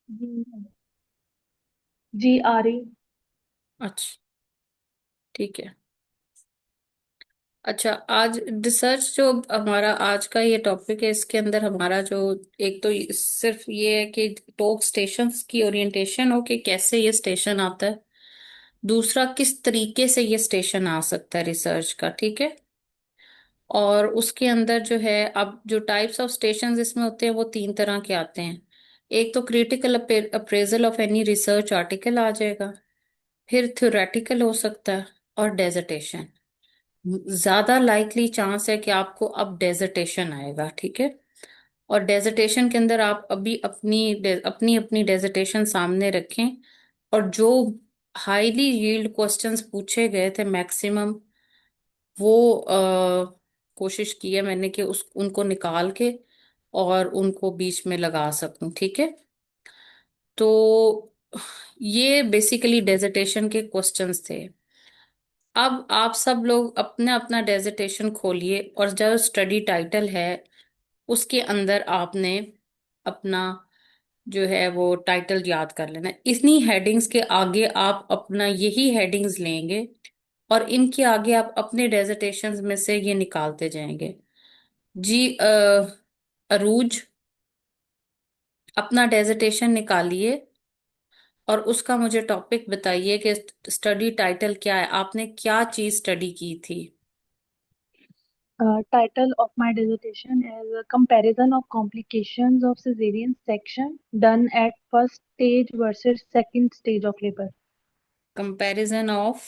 जी। जी आ रही। अच्छा, ठीक है। अच्छा, आज रिसर्च जो हमारा आज का ये टॉपिक है, इसके अंदर हमारा जो एक तो सिर्फ ये है कि टॉप स्टेशंस की ओरिएंटेशन हो कि कैसे ये स्टेशन आता है। दूसरा, किस तरीके से ये स्टेशन आ सकता है रिसर्च का, ठीक है। और उसके अंदर जो है, अब जो टाइप्स ऑफ स्टेशंस इसमें होते हैं वो तीन तरह के आते हैं। एक तो critical appraisal of any research article आ जाएगा। फिर थ्योरेटिकल हो सकता है। और डेजर्टेशन। ज्यादा लाइकली चांस है कि आपको अब डेजर्टेशन आएगा, ठीक है। और डेजर्टेशन के अंदर आप अभी अपनी अपनी अपनी डेजर्टेशन सामने रखें। और जो हाईली यील्ड क्वेश्चंस पूछे गए थे मैक्सिमम, वो कोशिश की है मैंने कि उस उनको निकाल के और उनको बीच में लगा सकूं, ठीक है। तो ये बेसिकली डेजर्टेशन के क्वेश्चंस थे। अब आप सब लोग अपना अपना डेजर्टेशन खोलिए, और जो स्टडी टाइटल है उसके अंदर आपने अपना जो है वो टाइटल याद कर लेना। इतनी हेडिंग्स के आगे आप अपना यही हेडिंग्स लेंगे, और इनके आगे आप अपने डेजर्टेशंस में से ये निकालते जाएंगे। जी अरूज, अपना डेजर्टेशन निकालिए और उसका मुझे टॉपिक बताइए कि स्टडी टाइटल क्या है, आपने क्या चीज स्टडी की थी। Title of my dissertation is a comparison of complications of cesarean section done at first stage versus second stage of labor. Comparison of.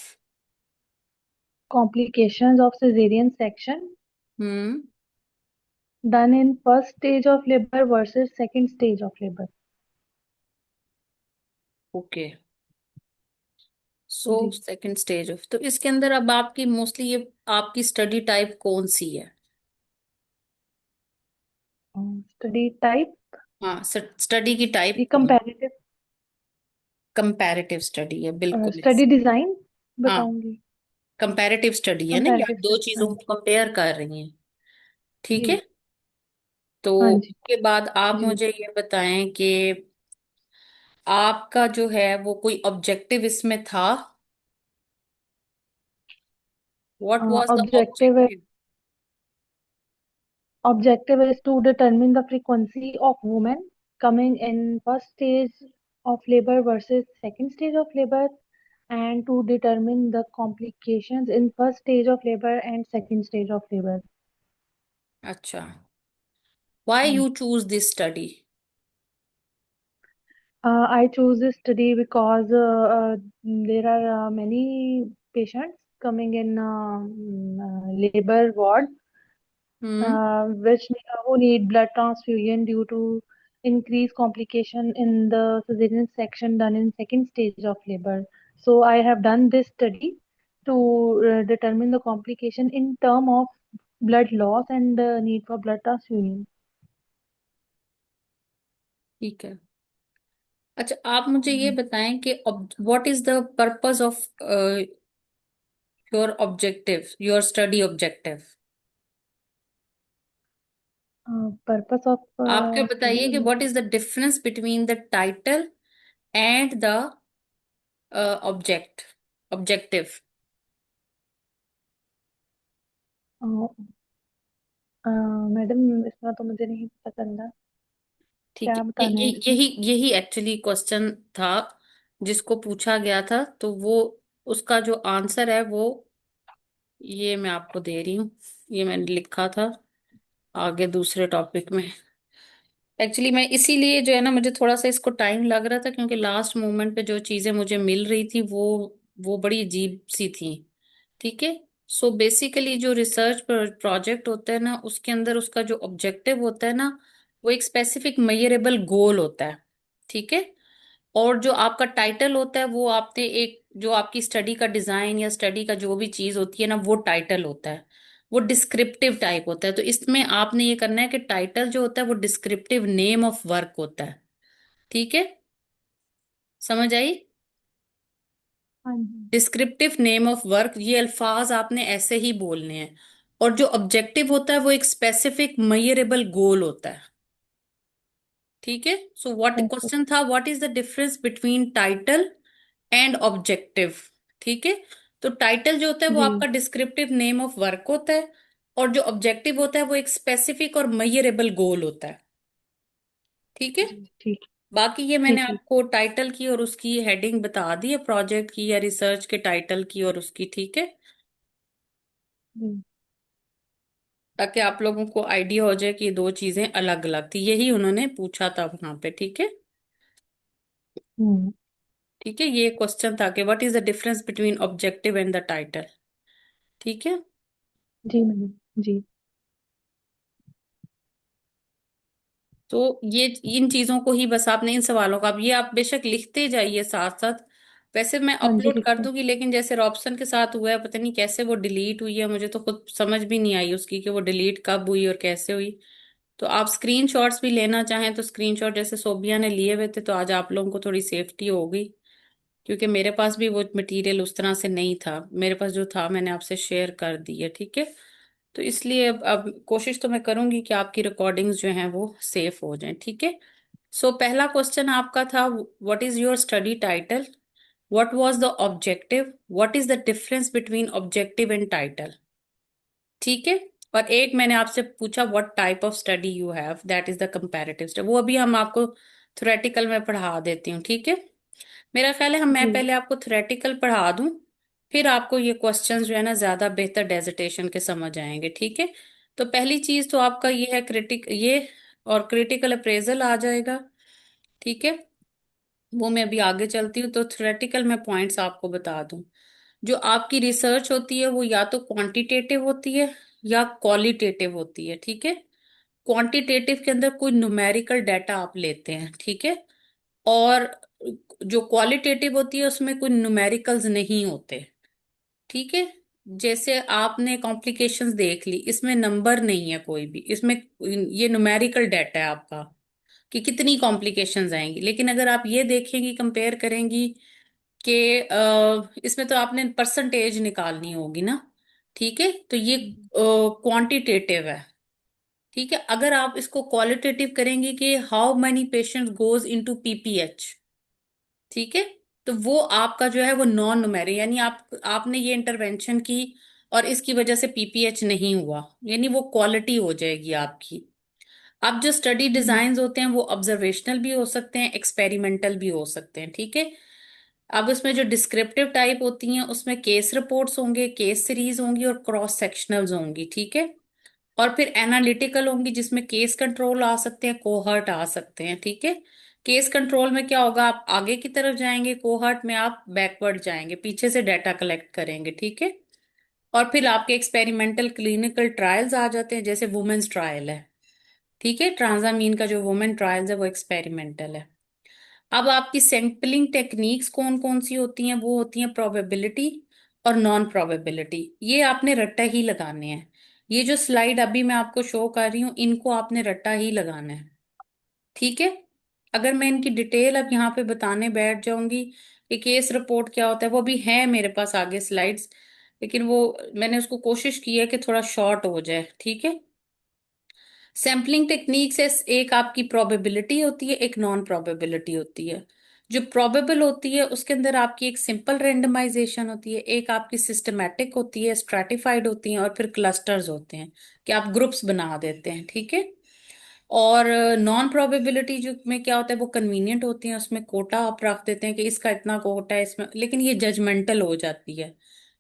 Complications of cesarean section hmm. done in first stage of labor versus second stage of labor. Okay. So जी। Second stage of, तो इसके अंदर अब आपकी mostly ये आपकी study type कौन सी है। Study type, हाँ, स्टडी की टाइप the कौन। comparative, कंपैरेटिव स्टडी है, बिल्कुल। study design हाँ, बताऊंगी। कंपैरेटिव स्टडी है ना, ये आप Comparative दो study, हाँ चीजों जी। को कंपेयर कर रही हैं, ठीक जी। है। तो हाँ जी। उसके बाद आप जी। मुझे ये बताएं कि आपका जो है वो कोई ऑब्जेक्टिव इसमें था। What was the Objective objective. Objective is to determine the frequency of women coming in first stage of labor versus second stage of labor, and to determine the complications in first stage of labor and second stage of labor. अच्छा, why हाँ you जी। Choose this study. I chose this study because there are many patients coming in labor ward hmm. which who need blood transfusion due to increased complication in the cesarean section done in second stage of labor. So I have done this study to determine the complication in term of blood loss and the need for blood transfusion. ठीक है। अच्छा, आप मुझे ये जी। बताएं कि what is the purpose of your objective, your study objective. Purpose of आपके study बताइए कि what objective. Is the difference between the title and the object objective. Madam इसमें तो मुझे नहीं पता चल रहा ठीक क्या है, बताना है इसमें। यही यही एक्चुअली क्वेश्चन था जिसको पूछा गया था, तो वो उसका जो आंसर है वो ये मैं आपको दे रही हूँ। ये मैंने लिखा था आगे दूसरे टॉपिक में। एक्चुअली मैं इसीलिए जो है ना, मुझे थोड़ा सा इसको टाइम लग रहा था क्योंकि लास्ट मोमेंट पे जो चीजें मुझे मिल रही थी वो बड़ी अजीब सी थी, ठीक है। सो बेसिकली जो रिसर्च प्रोजेक्ट होता है ना, उसके अंदर उसका जो ऑब्जेक्टिव होता है ना, वो एक स्पेसिफिक मेजरेबल गोल होता है, ठीक है। और जो आपका टाइटल होता है वो आपने एक जो आपकी स्टडी का डिजाइन या स्टडी का जो भी चीज होती है ना, वो टाइटल होता है। वो डिस्क्रिप्टिव टाइप होता है, तो इसमें आपने ये करना है कि टाइटल जो होता है वो डिस्क्रिप्टिव नेम ऑफ वर्क होता है, ठीक है। समझ आई। हाँ जी। डिस्क्रिप्टिव नेम ऑफ वर्क, ये अल्फाज आपने ऐसे ही बोलने हैं। और जो ऑब्जेक्टिव होता है वो एक स्पेसिफिक मेजरेबल गोल होता है। ठीक है। So what okay. क्वेश्चन था, what is the difference between title and objective. ठीक है। तो टाइटल जो होता है वो जी। आपका डिस्क्रिप्टिव नेम ऑफ वर्क होता है, और जो ऑब्जेक्टिव होता है वो एक स्पेसिफिक और मेजरेबल गोल होता है। ठीक है। जी ठीक। बाकी ये मैंने ठीक है। आपको टाइटल की और उसकी हेडिंग बता दी है, प्रोजेक्ट की या रिसर्च के टाइटल की और उसकी। ठीक है। हम्म। ताकि आप लोगों को आइडिया हो जाए कि ये दो चीजें अलग अलग थी, यही उन्होंने पूछा था वहां पे। ठीक है। हम्म। ठीक है, ये क्वेश्चन था कि what is the difference between objective and the title. ठीक है। जी मैडम। जी। तो ये इन चीजों को ही बस आपने, इन सवालों का अब ये आप बेशक लिखते जाइए साथ साथ। वैसे मैं हाँ जी अपलोड कर लिखते हैं। दूंगी, लेकिन जैसे रॉबसन के साथ हुआ है, पता नहीं कैसे वो डिलीट हुई है, मुझे तो खुद समझ भी नहीं आई उसकी कि वो डिलीट कब हुई और कैसे हुई। तो आप स्क्रीनशॉट्स भी लेना चाहें तो स्क्रीनशॉट जैसे सोबिया ने लिए हुए थे, तो आज आप लोगों को थोड़ी सेफ्टी होगी, क्योंकि मेरे पास भी वो मटेरियल उस तरह से नहीं था। मेरे पास जो था मैंने आपसे शेयर कर दी है। ठीक है। तो इसलिए अब कोशिश तो मैं करूंगी कि आपकी रिकॉर्डिंग्स जो हैं वो सेफ हो जाएं। ठीक है। सो पहला क्वेश्चन आपका था, what is your study title, what was the objective, what is the difference between objective and title. ठीक है। और एक मैंने आपसे पूछा, what type of study you have, that is the comparative study. वो अभी हम आपको थ्योरेटिकल में पढ़ा देती हूँ। ठीक है। मेरा ख्याल है हम मैं जी। पहले आपको थ्योरेटिकल पढ़ा दूं, फिर आपको ये क्वेश्चंस जो है ना ज्यादा बेहतर डेजिटेशन के समझ आएंगे। ठीक है। तो पहली चीज तो आपका ये है ये और क्रिटिकल अप्रेजल आ जाएगा। ठीक है। वो मैं अभी आगे चलती हूँ, तो थ्योरेटिकल में पॉइंट्स आपको बता दूं। जो आपकी रिसर्च होती है वो या तो क्वांटिटेटिव होती है या क्वालिटेटिव होती है। ठीक है। क्वांटिटेटिव के अंदर कोई न्यूमेरिकल डाटा आप लेते हैं। ठीक है। और जो क्वालिटेटिव होती है उसमें कोई न्यूमेरिकल्स नहीं होते। ठीक है। जैसे आपने कॉम्प्लिकेशंस देख ली, इसमें नंबर नहीं है कोई भी, इसमें ये न्यूमेरिकल डाटा है आपका कि कितनी कॉम्प्लिकेशंस आएंगी। लेकिन अगर आप ये देखेंगी, कंपेयर करेंगी कि इसमें तो आपने परसेंटेज निकालनी होगी ना। ठीक है। तो ये क्वांटिटेटिव है। ठीक है। अगर आप इसको क्वालिटेटिव करेंगे कि how many patient goes into PPH. ठीक है। तो वो आपका जो है वो नॉन न्यूमेरिक, यानी आपने ये इंटरवेंशन की और इसकी वजह से पीपीएच नहीं हुआ, यानी वो क्वालिटी हो जाएगी आपकी। अब जो स्टडी हम्म। डिजाइन्स होते हैं वो ऑब्जर्वेशनल भी हो सकते हैं, एक्सपेरिमेंटल भी हो सकते हैं। ठीक है। अब इसमें जो डिस्क्रिप्टिव टाइप होती हैं उसमें केस रिपोर्ट्स होंगे, केस सीरीज होंगी और क्रॉस सेक्शनल्स होंगी। ठीक है। और फिर एनालिटिकल होंगी जिसमें केस कंट्रोल आ सकते हैं, कोहर्ट आ सकते हैं। ठीक है। केस कंट्रोल में क्या होगा, आप आगे की तरफ जाएंगे, कोहर्ट में आप बैकवर्ड जाएंगे, पीछे से डाटा कलेक्ट करेंगे। ठीक है। और फिर आपके एक्सपेरिमेंटल क्लिनिकल ट्रायल्स आ जाते हैं, जैसे वुमेन्स ट्रायल है। ठीक है। ट्रांजामीन का जो वुमेन ट्रायल्स है वो एक्सपेरिमेंटल है। अब आपकी सैंपलिंग टेक्निक्स कौन कौन सी होती हैं, वो होती हैं प्रोबेबिलिटी और नॉन प्रोबेबिलिटी। ये आपने रट्टा ही लगाने हैं। ये जो स्लाइड अभी मैं आपको शो कर रही हूँ, इनको आपने रट्टा ही लगाना है। ठीक है। अगर मैं इनकी डिटेल अब यहाँ पे बताने बैठ जाऊंगी कि केस रिपोर्ट क्या होता है, वो भी है मेरे पास आगे स्लाइड्स, लेकिन वो मैंने उसको कोशिश की है कि थोड़ा शॉर्ट हो जाए। ठीक है। सैम्पलिंग टेक्निक से एक आपकी प्रोबेबिलिटी होती है, एक नॉन प्रोबेबिलिटी होती है। जो प्रोबेबल होती है उसके अंदर आपकी एक सिंपल रेंडमाइजेशन होती है, एक आपकी सिस्टमैटिक होती है, स्ट्रैटिफाइड होती है, और फिर क्लस्टर्स होते हैं कि आप ग्रुप्स बना देते हैं। ठीक है। और नॉन प्रोबेबिलिटी जो में क्या होता है, वो कन्वीनियंट होती है, उसमें कोटा आप रख देते हैं कि इसका इतना कोटा है इसमें, लेकिन ये जजमेंटल हो जाती है।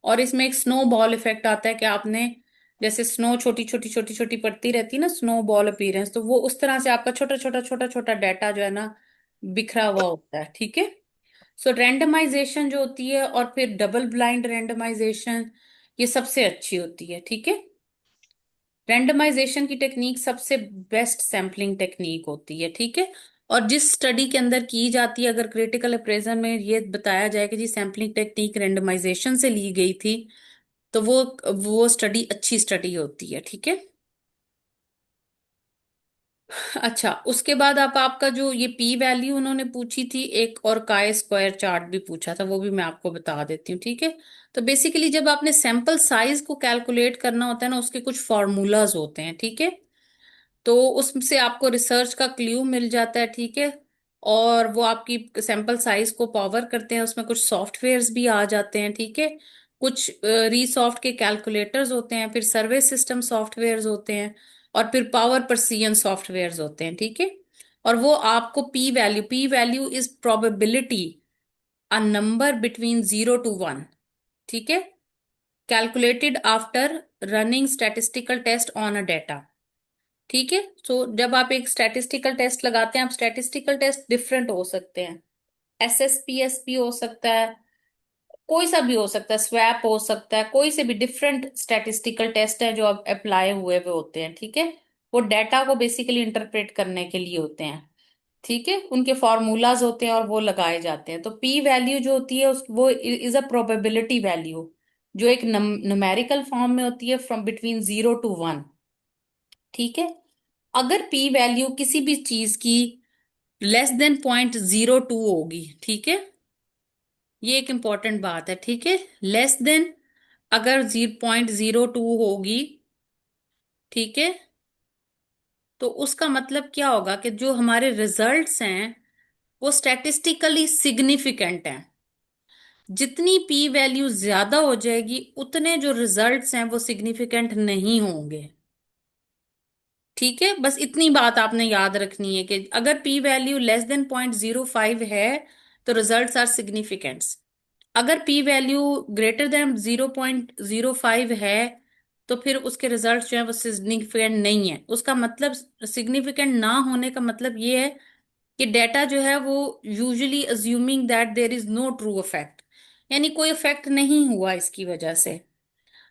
और इसमें एक स्नो बॉल इफेक्ट आता है कि आपने, जैसे स्नो छोटी छोटी छोटी छोटी पड़ती रहती है ना, स्नो बॉल अपीयरेंस, तो वो उस तरह से आपका छोटा छोटा छोटा छोटा डाटा जो है ना बिखरा हुआ होता है। ठीक है। सो रेंडमाइजेशन जो होती है और फिर डबल ब्लाइंड रेंडमाइजेशन, ये सबसे अच्छी होती है। ठीक है। रैंडमाइजेशन की टेक्निक सबसे बेस्ट सैम्पलिंग टेक्निक होती है। ठीक है। और जिस स्टडी के अंदर की जाती है, अगर क्रिटिकल अप्रेजल में ये बताया जाए कि जी सैम्पलिंग टेक्निक रैंडमाइजेशन से ली गई थी, तो वो स्टडी अच्छी स्टडी होती है। ठीक है। अच्छा, उसके बाद आप आपका जो ये पी वैल्यू उन्होंने पूछी थी एक, और काय स्क्वायर चार्ट भी पूछा था, वो भी मैं आपको बता देती हूँ। ठीक है। तो बेसिकली जब आपने सैंपल साइज को कैलकुलेट करना होता है ना, उसके कुछ फॉर्मूलाज होते हैं। ठीक है। तो उससे आपको रिसर्च का क्ल्यू मिल जाता है, ठीक है। और वो आपकी सैंपल साइज को पावर करते हैं, उसमें कुछ सॉफ्टवेयर्स भी आ जाते हैं, ठीक है। कुछ रीसॉफ्ट के कैलकुलेटर्स होते हैं, फिर सर्वे सिस्टम सॉफ्टवेयर्स होते हैं, और फिर पावर परसियन सॉफ्टवेयर्स होते हैं, ठीक है। और वो आपको P value is probability a number between 0 to 1, ठीक है, calculated after running statistical test on a data, ठीक है। तो जब आप एक स्टैटिस्टिकल टेस्ट लगाते हैं, आप स्टैटिस्टिकल टेस्ट डिफरेंट हो सकते हैं, एसएसपीएसपी हो सकता है, कोई सा भी हो सकता है, स्वैप हो सकता है, कोई से भी डिफरेंट स्टैटिस्टिकल टेस्ट है जो अब अप्लाई हुए हुए होते हैं, ठीक है। वो डेटा को बेसिकली इंटरप्रेट करने के लिए होते हैं, ठीक है। उनके फॉर्मूलाज होते हैं और वो लगाए जाते हैं। तो पी वैल्यू जो होती है वो इज अ प्रोबेबिलिटी वैल्यू, जो एक न्यूमेरिकल फॉर्म में होती है, फ्रॉम बिटवीन 0 to 1, ठीक है। अगर पी वैल्यू किसी भी चीज की <0.02 होगी, ठीक है, ये एक इंपॉर्टेंट बात है, ठीक है। लेस देन अगर 0.02 होगी, ठीक है, तो उसका मतलब क्या होगा कि जो हमारे रिजल्ट्स हैं वो स्टैटिस्टिकली सिग्निफिकेंट हैं। जितनी पी वैल्यू ज्यादा हो जाएगी, उतने जो रिजल्ट्स हैं वो सिग्निफिकेंट नहीं होंगे, ठीक है। बस इतनी बात आपने याद रखनी है कि अगर पी वैल्यू <0.05 है तो रिजल्ट्स आर सिग्निफिकेंट्स। अगर पी वैल्यू <0.05 है तो फिर उसके रिजल्ट जो है वो सिग्निफिकेंट नहीं है। उसका मतलब, सिग्निफिकेंट ना होने का मतलब ये है कि डेटा जो है वो usually assuming that there is no true effect, यानी कोई इफेक्ट नहीं हुआ इसकी वजह से।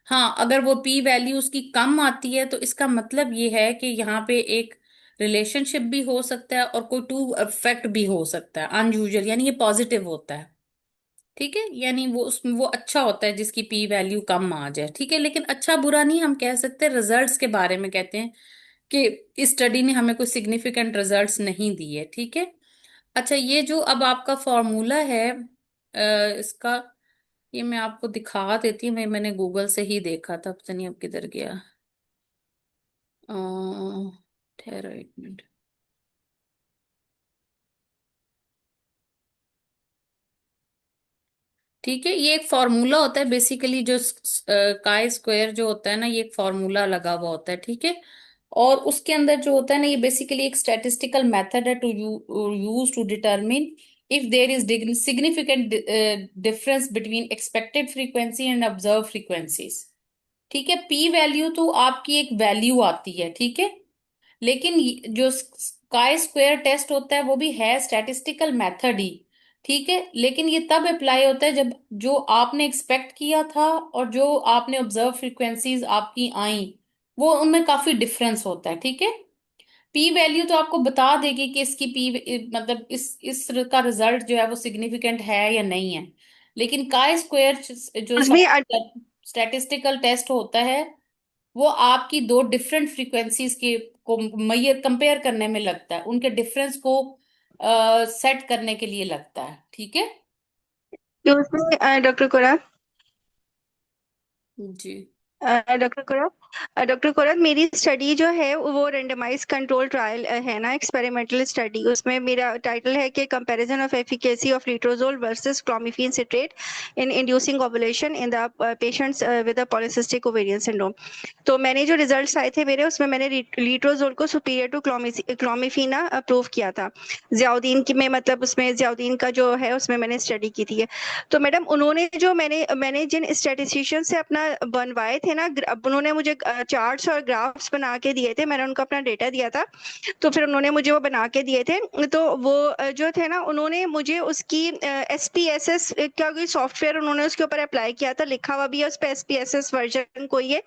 हाँ, अगर वो पी वैल्यू उसकी कम आती है तो इसका मतलब ये है कि यहाँ पे एक रिलेशनशिप भी हो सकता है और कोई ट्रू इफेक्ट भी हो सकता है अनयूजुअल, यानी ये पॉजिटिव होता है, ठीक है। यानी वो उसमें वो अच्छा होता है जिसकी पी वैल्यू कम आ जाए, ठीक है। लेकिन अच्छा बुरा नहीं हम कह सकते, रिजल्ट्स के बारे में कहते हैं कि इस स्टडी ने हमें कोई सिग्निफिकेंट रिजल्ट्स नहीं दिए, ठीक है। अच्छा, ये जो अब आपका फॉर्मूला है इसका, ये मैं आपको दिखा देती हूँ। मैंने गूगल से ही देखा था, पता नहीं अब किधर गया। अ, ठहरो एक मिनट। ठीक है, ये एक फॉर्मूला होता है बेसिकली, जो काय स्क्वायर जो होता है ना, ये एक फॉर्मूला लगा हुआ होता है, ठीक है। और उसके अंदर जो होता है ना, ये बेसिकली एक स्टैटिस्टिकल मेथड है to use to determine if there is significant difference between expected frequency and observe frequencies, ठीक है। पी वैल्यू तो आपकी एक वैल्यू आती है, ठीक है। लेकिन जो स्काई स्क्वायर टेस्ट होता है वो भी है स्टैटिस्टिकल मेथड ही, ठीक है। लेकिन ये तब अप्लाई होता है जब जो आपने एक्सपेक्ट किया था और जो आपने ऑब्जर्व फ्रीक्वेंसीज आपकी आई, वो उनमें काफी डिफरेंस होता है, ठीक है। पी वैल्यू तो आपको बता देगी कि इसकी पी मतलब इस का रिजल्ट जो है वो सिग्निफिकेंट है या नहीं है। लेकिन काय स्क्वायर जो उसमें स्टैटिस्टिकल टेस्ट होता है, वो आपकी दो डिफरेंट फ्रीक्वेंसीज के को मैयर कंपेयर करने में लगता है, उनके डिफरेंस को सेट करने के लिए लगता है, ठीक है। उसमें डॉक्टर कोरा, जी। डॉक्टर कोरा, डॉक्टर कोरा, मेरी स्टडी जो है वो रेंडमाइज कंट्रोल ट्रायल है ना, एक्सपेरिमेंटल स्टडी। उसमें मेरा टाइटल है कि comparison of efficacy of letrozole versus clomiphene citrate in inducing ovulation in the patients with polycystic ovarian syndrome. तो मैंने जो रिजल्ट्स आए थे मेरे, उसमें मैंने लीट्रोजोल को सुपीरियर टू क्लोमिफीना अप्रूव किया था। जियाउद्दीन की में मतलब उसमें जियाउद्दीन का जो है उसमें मैंने स्टडी की थी। तो मैडम उन्होंने जो मैंने मैंने जिन स्टैटिस्टिशियन से अपना बनवाए थे ना, अब उन्होंने मुझे चार्ट्स और ग्राफ्स बना के दिए थे, मैंने उनको अपना डेटा दिया था। तो फिर उन्होंने मुझे वो बना के दिए थे। तो वो जो थे ना, उन्होंने मुझे उसकी SPSS का कोई सॉफ्टवेयर उन्होंने उसके ऊपर अप्लाई किया था, लिखा हुआ भी है उस पर SPSS वर्जन कोई है।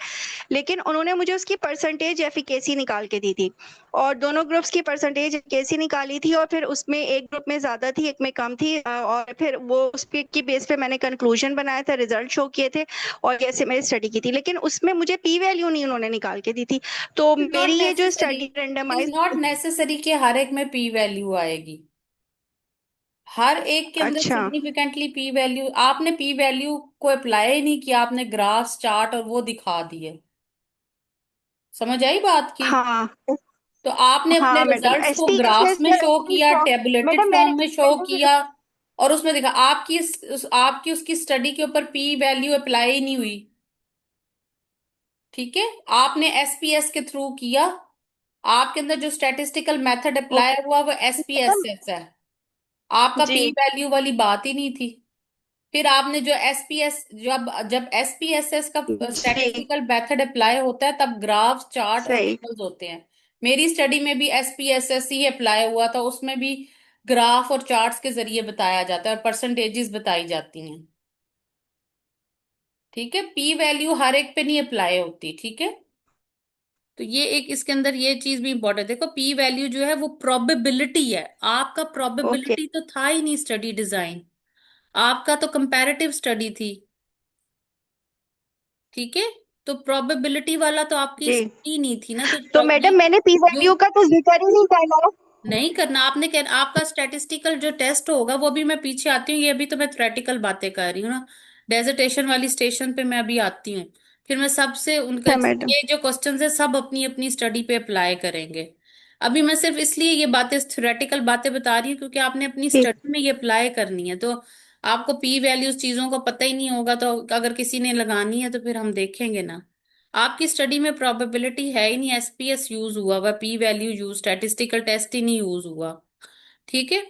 लेकिन उन्होंने मुझे उसकी परसेंटेज एफिकेसी निकाल के दी थी, और दोनों ग्रुप्स की परसेंटेज एफिकेसी निकाली थी, और फिर उसमें एक ग्रुप में ज्यादा थी, एक में कम थी, और फिर वो उस पे की बेस पे मैंने कंक्लूजन बनाया था, रिजल्ट शो किए थे, और कैसे मैंने स्टडी की थी। लेकिन उसमें मुझे पी वैल्यू नहीं उन्होंने निकाल के दी थी। तो नॉट मेरी ये जो necessary, study is randomise. Not necessary कि हर एक में पी वैल्यू आएगी। हर एक के अंदर अच्छा। सिग्निफिकेंटली पी वैल्यू, आपने पी वैल्यू को अप्लाई ही नहीं किया, आपने ग्राफ चार्ट और वो दिखा दिए। समझ आई बात की? हाँ। तो आपने अपने हाँ मैडम, रिजल्ट्स को ग्राफ्स एसपीएसएस में या शो किया, टेबुलेटेड मैडम मैंने फॉर्म में शो मैंने किया, और उसमें देखा आपकी आपकी उसकी स्टडी के ऊपर पी वैल्यू अप्लाई ही नहीं हुई। ठीक है, आपने एसपीएस के थ्रू किया, आपके अंदर जो स्टैटिस्टिकल मेथड अप्लाई ओके हुआ वो मैडम। एसपीएसएस है, आपका जी पी वैल्यू वाली बात ही नहीं थी। फिर आपने जो एसपीएस, जब जब एसपीएसएस का जी स्टैटिस्टिकल मेथड अप्लाई होता है तब ग्राफ चार्ट और सही। टेबल्स होते हैं। मेरी स्टडी में भी एसपीएसएस ही अप्लाई हुआ था, उसमें भी ग्राफ और चार्ट्स के जरिए बताया जाता है और परसेंटेजेस बताई जाती हैं। ठीक है, पी वैल्यू हर एक पे नहीं अप्लाई होती। ठीक है, तो ये एक इसके अंदर ये चीज भी इंपॉर्टेंट, देखो पी वैल्यू जो है वो प्रोबेबिलिटी है, आपका ओके प्रोबेबिलिटी तो था ही नहीं स्टडी डिजाइन, आपका तो कंपैरेटिव स्टडी थी। ठीक है, तो प्रोबेबिलिटी वाला तो आपकी जी। स्टडी नहीं थी ना, तो तो ये मैडम मैंने पी जो वैल्यू का तो जिक्र ही नहीं करना। नहीं करना आपने, कह आपका स्टैटिस्टिकल जो टेस्ट होगा वो भी मैं पीछे आती हूँ, ये अभी तो मैं थ्योरेटिकल बातें कर रही हूँ ना, डेजर्टेशन वाली स्टेशन पे मैं अभी आती हूँ। फिर मैं सबसे उनका अच्छा मैडम। ये जो क्वेश्चंस है सब अपनी अपनी स्टडी पे अप्लाई करेंगे। अभी मैं सिर्फ इसलिए ये बातें थ्योरेटिकल बातें बता रही हूँ क्योंकि आपने अपनी ठीक। स्टडी में ये अप्लाई करनी है, तो आपको पी वैल्यूज चीजों का पता ही नहीं होगा, तो अगर किसी ने लगानी है तो फिर हम देखेंगे ना। आपकी स्टडी में प्रोबेबिलिटी है ही नहीं, एसपीएस यूज हुआ हुआ, P value use, statistical test ही नहीं यूज हुआ। ठीक है,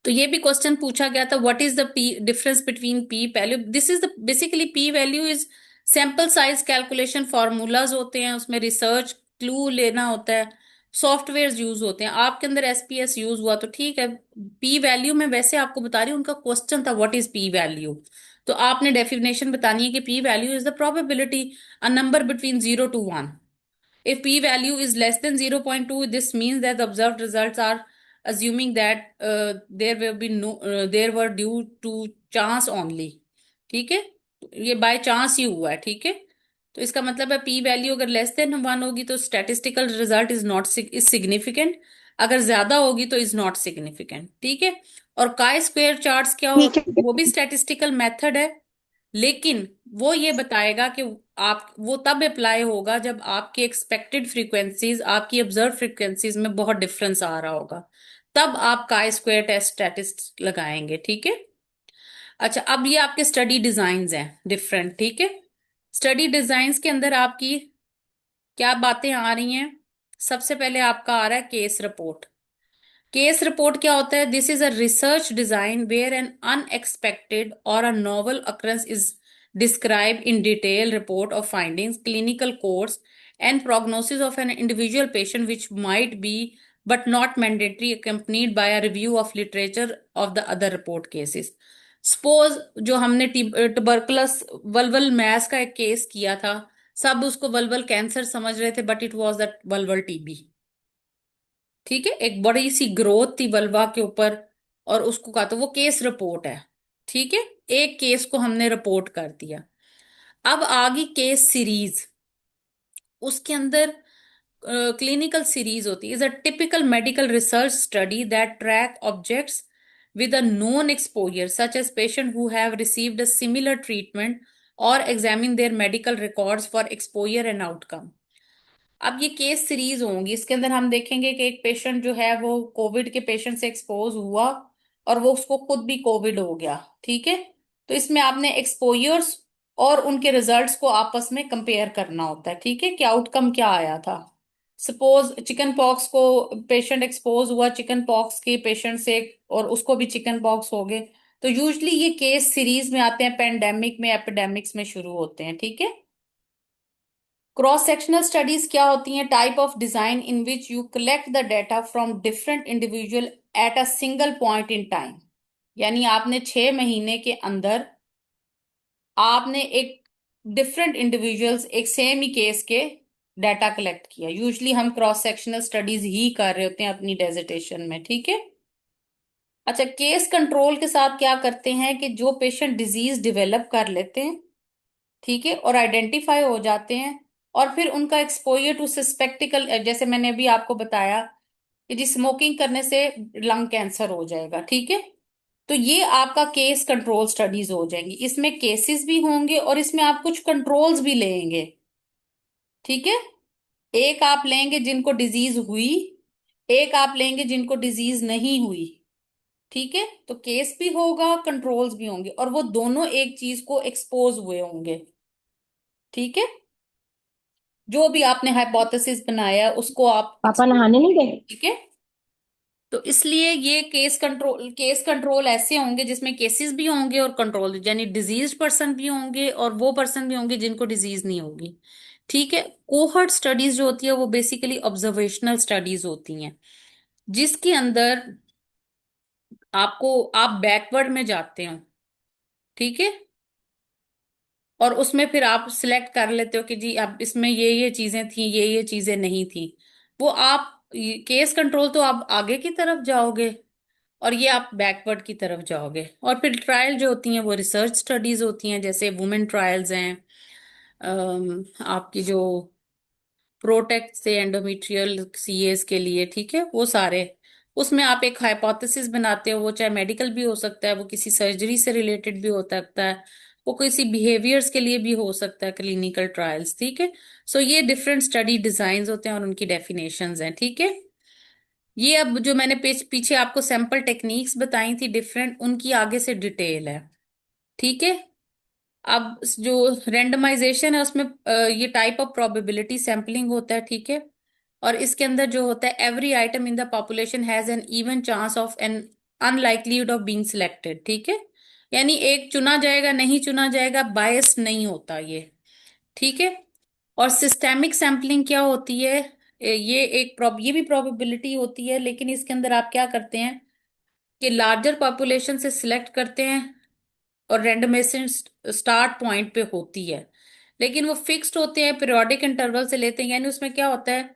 तो ये भी क्वेश्चन पूछा गया था, what is the P difference between P value, this is the basically P value is sample size calculation, formulas होते हैं उसमें, रिसर्च क्लू लेना होता है, सॉफ्टवेयर यूज होते हैं, आपके अंदर एसपीएस यूज हुआ तो ठीक है। पी वैल्यू में वैसे आपको बता रही हूँ, उनका क्वेश्चन था व्हाट इज पी वैल्यू, तो आपने डेफिनेशन बतानी है कि P value is the probability a number between 0 to 1। If p-value is less than 0.2, this means that the observed results are assuming that there will be no there were due to chance only। ठीक है, ये by chance ही हुआ है। ठीक है, तो इसका मतलब है पी वैल्यू अगर लेस देन 1 होगी तो statistical result is not is significant, अगर ज्यादा होगी तो इज नॉट सिग्निफिकेंट। ठीक है, और काई स्क्वायर चार्ट्स क्या ठीक होते हैं, है। वो भी स्टैटिस्टिकल मेथड है, लेकिन वो ये बताएगा कि आप वो तब अप्लाई होगा जब आपकी एक्सपेक्टेड फ्रीक्वेंसीज आपकी ऑब्जर्व फ्रीक्वेंसीज में बहुत डिफरेंस आ रहा होगा, तब आप काई स्क्वायर टेस्ट स्टैटिस्ट लगाएंगे। ठीक है, अच्छा अब ये आपके स्टडी डिजाइन्स हैं डिफरेंट। ठीक है, स्टडी डिजाइन्स के अंदर आपकी क्या बातें आ रही हैं, सबसे पहले आपका आ रहा है केस रिपोर्ट। केस रिपोर्ट क्या होता है, this is a research design where an unexpected or a novel occurrence इज described in detail report of findings, clinical course, and prognosis of an individual patient, which might be but not mandatory, accompanied by a review of literature of the other report cases। Suppose जो हमने tuberculous vulval mess का एक case किया था, सब उसको vulval cancer समझ रहे थे but it was the vulval TB. ठीक है, एक बड़ी सी ग्रोथ थी वल्वा के ऊपर, और उसको कहा तो वो केस रिपोर्ट है। ठीक है, एक केस को हमने रिपोर्ट कर दिया। अब आगे केस सीरीज, उसके अंदर क्लिनिकल सीरीज होती है, is a typical medical research study that track objects with a known exposure such as patient who have received a similar treatment or examine their medical records for exposure and outcome। अब ये case series होंगी, इसके अंदर हम देखेंगे कि एक patient जो है वो कोविड के पेशेंट से एक्सपोज हुआ और वो उसको खुद भी कोविड हो गया। ठीक है, तो इसमें आपने एक्सपोजर्स और उनके रिजल्ट्स को आपस में कंपेयर करना होता है। ठीक है, कि आउटकम क्या आया था। सपोज चिकन पॉक्स को पेशेंट एक्सपोज हुआ चिकन पॉक्स के पेशेंट से, और उसको भी चिकन पॉक्स हो गए, तो यूजली ये केस सीरीज में आते हैं, पेंडेमिक में एपिडेमिक्स में शुरू होते हैं। ठीक है, क्रॉस सेक्शनल स्टडीज क्या होती हैं, type of design in which you collect the data from different individual at a single point in time. यानी आपने 6 महीने के अंदर आपने एक डिफरेंट इंडिविजुअल्स एक सेम ही केस के डाटा कलेक्ट किया। यूजली हम क्रॉस सेक्शनल स्टडीज ही कर रहे होते हैं अपनी डेजिटेशन में। ठीक है, अच्छा केस कंट्रोल के साथ क्या करते हैं कि जो पेशेंट डिजीज डेवलप कर लेते हैं, ठीक है, और आइडेंटिफाई हो जाते हैं, और फिर उनका एक्सपोजर टू सस्पेक्टिकल, जैसे मैंने अभी आपको बताया कि जी स्मोकिंग करने से लंग कैंसर हो जाएगा। ठीक है, तो ये आपका केस कंट्रोल स्टडीज हो जाएंगी, इसमें केसेस भी होंगे और इसमें आप कुछ कंट्रोल्स भी लेंगे। ठीक है, एक आप लेंगे जिनको डिजीज हुई, एक आप लेंगे जिनको डिजीज नहीं हुई। ठीक है, तो केस भी होगा, कंट्रोल्स भी होंगे, और वो दोनों एक चीज को एक्सपोज हुए होंगे। ठीक है, जो भी आपने हाइपोथेसिस बनाया उसको आप पापा expose नहाने नहीं करेंगे। गए? ठीक है, तो इसलिए ये केस कंट्रोल ऐसे होंगे जिसमें केसेस भी होंगे और कंट्रोल, यानी डिजीज पर्सन भी होंगे और वो पर्सन भी होंगे जिनको डिजीज नहीं होगी। ठीक है, कोहर्ट स्टडीज जो होती है वो बेसिकली ऑब्जर्वेशनल स्टडीज होती हैं, जिसके अंदर आप बैकवर्ड में जाते हो। ठीक है, और उसमें फिर आप सिलेक्ट कर लेते हो कि जी अब इसमें ये चीजें थी, ये चीजें नहीं थी। वो आप केस कंट्रोल तो आप आगे की तरफ जाओगे, और ये आप बैकवर्ड की तरफ जाओगे। और फिर ट्रायल जो होती हैं वो रिसर्च स्टडीज होती हैं, जैसे वुमेन ट्रायल्स हैं, आपकी जो प्रोटेक्ट से एंडोमेट्रियल सीएस के लिए। ठीक है, वो सारे, उसमें आप एक हाइपोथेसिस बनाते हो, वो चाहे मेडिकल भी हो सकता है, वो किसी सर्जरी से रिलेटेड भी हो सकता है, वो किसी बिहेवियर्स के लिए भी हो सकता है, क्लिनिकल ट्रायल्स। ठीक है, सो ये डिफरेंट स्टडी डिजाइन होते हैं और उनकी डेफिनेशंस हैं। ठीक है, ये अब जो मैंने पीछे आपको सैंपल टेक्निक्स बताई थी डिफरेंट, उनकी आगे से डिटेल है। ठीक है, अब जो रेंडमाइजेशन है उसमें ये टाइप ऑफ प्रोबेबिलिटी सैंपलिंग होता है। ठीक है, और इसके अंदर जो होता है, every item in the population has an even chance of an unlikelihood of being selected. ठीक है, यानी एक चुना जाएगा, नहीं चुना जाएगा, बायस नहीं होता ये। ठीक है, और सिस्टेमिक सैम्पलिंग क्या होती है? ये भी प्रोबेबिलिटी होती है, लेकिन इसके अंदर आप क्या करते हैं कि लार्जर पॉपुलेशन से सिलेक्ट करते हैं, और रेंडमाइजेशन स्टार्ट पॉइंट पे होती है, लेकिन वो फिक्स्ड होते हैं, पीरियोडिक इंटरवल से लेते हैं। यानी उसमें क्या होता है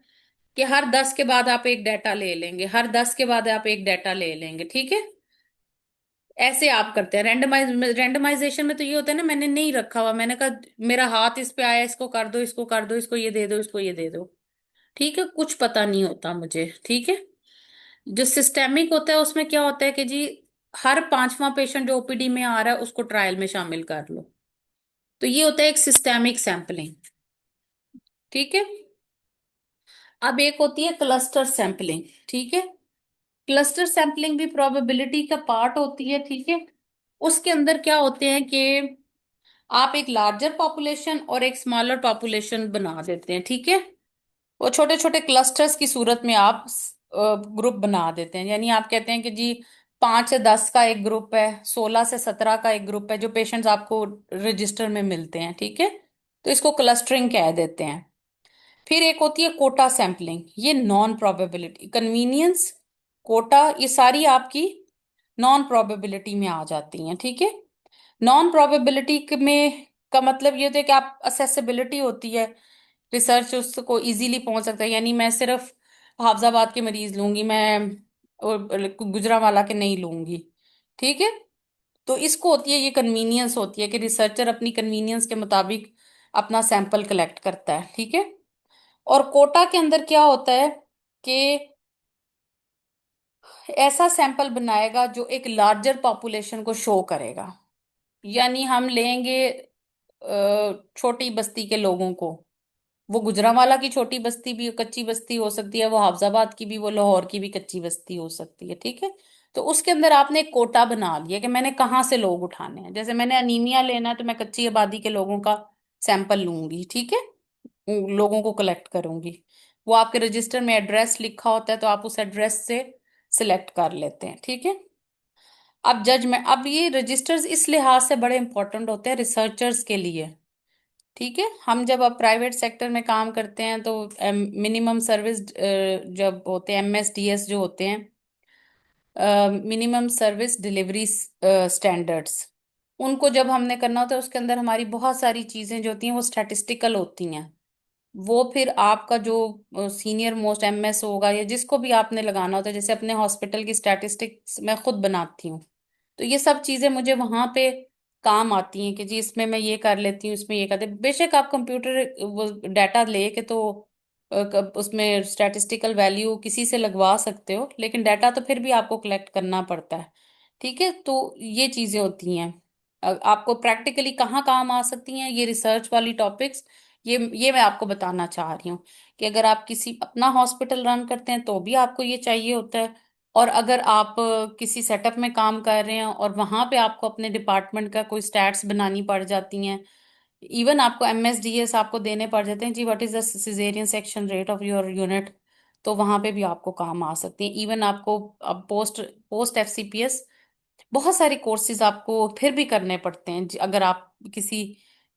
कि हर 10 के बाद आप एक डाटा ले लेंगे, हर 10 के बाद आप एक डाटा ले लेंगे। ठीक है, ऐसे आप करते हैं। रेंडमाइजेशन में तो ये होता है ना, मैंने नहीं रखा हुआ, मैंने कहा मेरा हाथ इस पे आया, इसको कर दो, इसको कर दो, इसको ये दे दो, इसको ये दे दो। ठीक है, कुछ पता नहीं होता मुझे। ठीक है, जो सिस्टेमिक होता है उसमें क्या होता है कि जी हर पांचवा पेशेंट जो ओपीडी में आ रहा है उसको ट्रायल में शामिल कर लो। तो ये होता है एक सिस्टेमिक सैंपलिंग। ठीक है, अब एक होती है क्लस्टर सैंपलिंग। ठीक है, क्लस्टर सैंपलिंग भी प्रोबेबिलिटी का पार्ट होती है। ठीक है, उसके अंदर क्या होते हैं कि आप एक लार्जर पॉपुलेशन और एक स्मॉलर पॉपुलेशन बना देते हैं। ठीक है, वो छोटे छोटे क्लस्टर्स की सूरत में आप ग्रुप बना देते हैं। यानी आप कहते हैं कि जी 5 से 10 का एक ग्रुप है, 16 से 17 का एक ग्रुप है, जो पेशेंट्स आपको रजिस्टर में मिलते हैं। ठीक है, तो इसको क्लस्टरिंग कह देते हैं। फिर एक होती है कोटा सैंपलिंग, ये नॉन प्रोबेबिलिटी, कन्वीनियंस, कोटा, ये सारी आपकी नॉन प्रोबेबिलिटी में आ जाती हैं। ठीक है, नॉन प्रोबेबिलिटी में का मतलब ये होता है कि आप असेसिबिलिटी होती है, रिसर्च उसको इजीली पहुंच सकता है। यानी मैं सिर्फ हाफजाबाद के मरीज लूंगी, मैं गुजरांवाला के नहीं लूंगी। ठीक है, तो इसको होती है, ये कन्वीनियंस होती है कि रिसर्चर अपनी कन्वीनियंस के मुताबिक अपना सैंपल कलेक्ट करता है। ठीक है, और कोटा के अंदर क्या होता है कि ऐसा सैंपल बनाएगा जो एक लार्जर पॉपुलेशन को शो करेगा। यानी हम लेंगे छोटी बस्ती के लोगों को, वो गुजरांवाला की छोटी बस्ती भी कच्ची बस्ती हो सकती है, वो हाफजाबाद की भी, वो लाहौर की भी कच्ची बस्ती हो सकती है। ठीक है, तो उसके अंदर आपने एक कोटा बना लिया कि मैंने कहाँ से लोग उठाने हैं। जैसे मैंने अनीमिया लेना है तो मैं कच्ची आबादी के लोगों का सैंपल लूंगी। ठीक है, उन लोगों को कलेक्ट करूंगी, वो आपके रजिस्टर में एड्रेस लिखा होता है, तो आप उस एड्रेस से सिलेक्ट कर लेते हैं। ठीक है, अब ये रजिस्टर्स इस लिहाज से बड़े इंपॉर्टेंट होते हैं रिसर्चर्स के लिए। ठीक है, हम जब अब प्राइवेट सेक्टर में काम करते हैं तो मिनिमम सर्विस जब होते हैं, एमएसडीएस जो होते हैं, मिनिमम सर्विस डिलीवरी स्टैंडर्ड्स, उनको जब हमने करना होता है, उसके अंदर हमारी बहुत सारी चीजें जो होती हैं वो स्टैटिस्टिकल होती हैं। वो फिर आपका जो सीनियर मोस्ट एमएस होगा या जिसको भी आपने लगाना होता है, जैसे अपने हॉस्पिटल की स्टैटिस्टिक्स मैं खुद बनाती हूँ, तो ये सब चीजें मुझे वहां पे काम आती हैं कि जी इसमें मैं ये कर लेती हूँ, इसमें ये करते। बेशक आप कंप्यूटर वो डाटा लेके तो उसमें स्टैटिस्टिकल वैल्यू किसी से लगवा सकते हो, लेकिन डाटा तो फिर भी आपको कलेक्ट करना पड़ता है। ठीक है, तो ये चीजें होती हैं। आपको प्रैक्टिकली कहाँ काम आ सकती हैं ये रिसर्च वाली टॉपिक्स, ये मैं आपको बताना चाह रही हूँ कि अगर आप किसी अपना हॉस्पिटल रन करते हैं तो भी आपको ये चाहिए होता है। और अगर आप किसी सेटअप में काम कर रहे हैं और वहां पे आपको अपने डिपार्टमेंट का कोई स्टैट्स बनानी पड़ जाती हैं, इवन आपको एमएसडीएस आपको देने पड़ जाते हैं जी, what is the caesarean section rate of your unit, तो वहां पे भी आपको काम आ सकती हैं। इवन आपको अब पोस्ट पोस्ट एफसीपीएस बहुत सारे कोर्सेज आपको फिर भी करने पड़ते हैं अगर आप किसी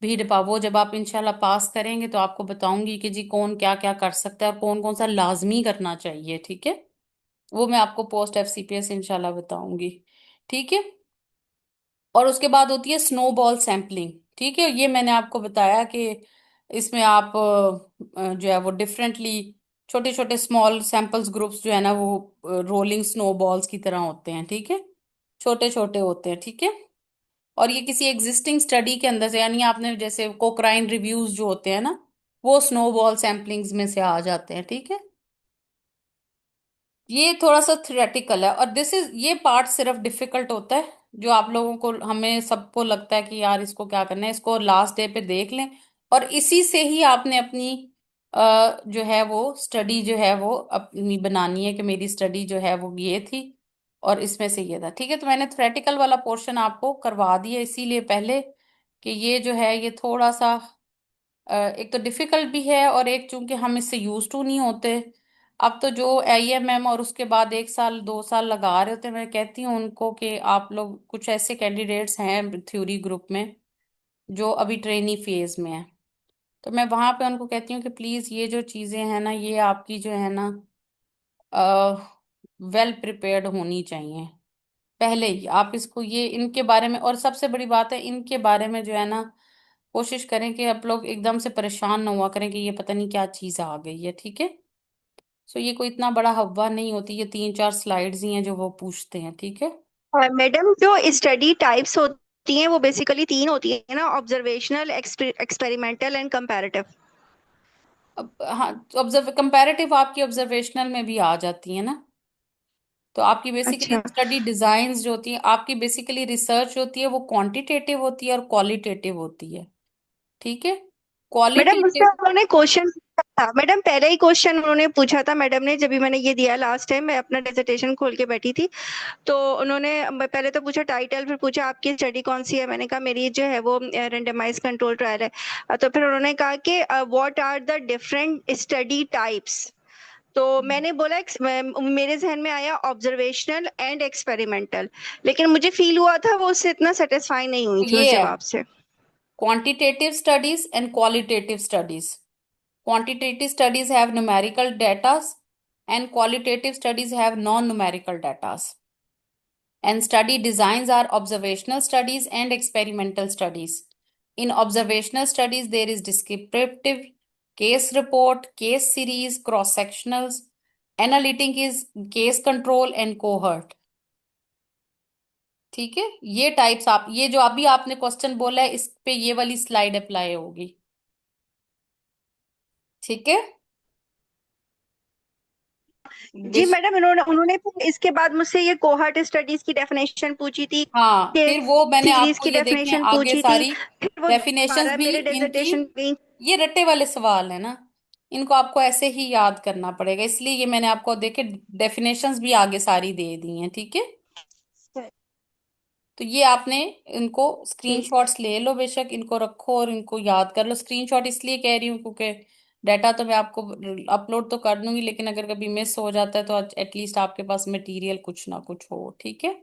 भी डिपा वो जब आप इंशाल्लाह पास करेंगे तो आपको बताऊंगी कि जी कौन क्या क्या कर सकता है और कौन कौन सा लाजमी करना चाहिए, ठीक है। वो मैं आपको पोस्ट एफसीपीएस इंशाल्लाह बताऊंगी, ठीक है। और उसके बाद होती है स्नोबॉल सैंपलिंग, ठीक है। ये मैंने आपको बताया कि इसमें आप जो है वो डिफरेंटली छोटे छोटे स्मॉल सैंपल्स ग्रुप्स जो है ना वो रोलिंग स्नोबॉल्स की तरह होते हैं, ठीक है, छोटे छोटे होते हैं, ठीक है। और ये किसी एग्जिस्टिंग स्टडी के अंदर से, यानी आपने जैसे कोक्राइन रिव्यूज जो होते हैं ना, वो स्नोबॉल सैंपलिंग्स में से आ जाते हैं, ठीक है। ये थोड़ा सा थ्योरेटिकल है, और दिस इज ये पार्ट सिर्फ डिफिकल्ट होता है जो आप लोगों को, हमें सबको लगता है कि यार इसको क्या करना है, इसको लास्ट डे पे देख लें। और इसी से ही आपने अपनी जो है वो स्टडी जो है वो अपनी बनानी है कि मेरी स्टडी जो है वो ये थी और इसमें से ये था, ठीक है। तो मैंने थ्योरेटिकल वाला पोर्शन आपको करवा दिया इसीलिए पहले कि ये जो है ये थोड़ा सा एक तो डिफिकल्ट भी है, और एक चूंकि हम इससे यूज टू नहीं होते। अब तो जो आईएमएम और उसके बाद 1 साल 2 साल लगा रहे होते हैं, मैं कहती हूँ उनको कि आप लोग, कुछ ऐसे कैंडिडेट्स हैं थ्योरी ग्रुप में जो अभी ट्रेनी फेज में है, तो मैं वहां पे उनको कहती हूँ कि प्लीज ये जो चीजें हैं ना ये आपकी जो है ना वेल प्रिपेयर्ड होनी चाहिए पहले ही। आप इसको ये इनके बारे में, और सबसे बड़ी बात है इनके बारे में जो है ना, कोशिश करें कि आप लोग एकदम से परेशान ना हुआ करें कि ये पता नहीं क्या चीज आ गई है, ठीक है। सो ये कोई इतना बड़ा हवा नहीं होती, ये 3 4 स्लाइड्स ही हैं जो वो पूछते हैं, ठीक है। और मैडम जो स्टडी टाइप्स होती हैं वो बेसिकली तीन होती है ना, ऑब्जर्वेशनल, एक्सपेरिमेंटल एंड कंपैरेटिव। अब हाँ, ऑब्जर्व कंपैरेटिव आपकी ऑब्जर्वेशनल में भी आ जाती है ना। तो आपकी बेसिकली अच्छा स्टडी डिजाइंस जो होती है, आपकी बेसिकली रिसर्च होती है वो क्वांटिटेटिव होती है और क्वालिटेटिव होती है, ठीक है। मैडम, मुझसे क्वालिटेटिव, उन्होंने क्वेश्चन पूछा था मैडम, पहले ही क्वेश्चन उन्होंने पूछा था मैडम ने, जब भी मैंने ये दिया लास्ट टाइम, मैं अपना डिसर्टेशन खोल के बैठी थी, तो उन्होंने पहले तो पूछा टाइटल, फिर पूछा आपकी स्टडी कौन सी है, मैंने कहा मेरी जो है वो रेंडमाइज कंट्रोल ट्रायल है। तो फिर उन्होंने कहा कि what are the different study types. तो मैंने बोला मेरे जहन में आया ऑब्जर्वेशनल एंड एक्सपेरिमेंटल, लेकिन मुझे फील हुआ था वो उससे इतना सेटिस्फाई नहीं हुई थी उस ये है जवाब से। quantitative studies and qualitative studies. Quantitative studies have numerical data and qualitative studies have non-numerical data. And study designs are observational studies and experimental studies. In observational studies, there is descriptive, case report, case series, cross sectionals. Analytic is case control and cohort. ठीक है, ये types, आप ये जो अभी आपने question बोला है इस पे ये वाली स्लाइड अप्लाई होगी, ठीक है। जी डिस मैडम, इन्होंने उन्होंने फिर इसके बाद मुझसे ये कोहर्ट स्टडीज की डेफिनेशन पूछी थी, हाँ, फिर वो मैंने सीरीज आपको की ये देखें डेफिनेशन आगे पूछी थी, सारी फिर वो डेफिनेशंस दोबारा भी मेरे इनकी, डिसर्टेशन गई। ये रट्टे वाले सवाल है ना, इनको आपको ऐसे ही याद करना पड़ेगा, इसलिए ये मैंने आपको देखे डेफिनेशंस भी आगे सारी दे दी हैं, ठीक है। तो ये आपने इनको स्क्रीनशॉट्स ले लो, बेशक इनको रखो और इनको याद कर लो। स्क्रीनशॉट इसलिए कह रही हूँ क्योंकि डाटा तो मैं आपको अपलोड तो कर दूंगी, लेकिन अगर कभी मिस हो जाता है तो एटलीस्ट आपके पास मटेरियल कुछ ना कुछ हो, ठीक है।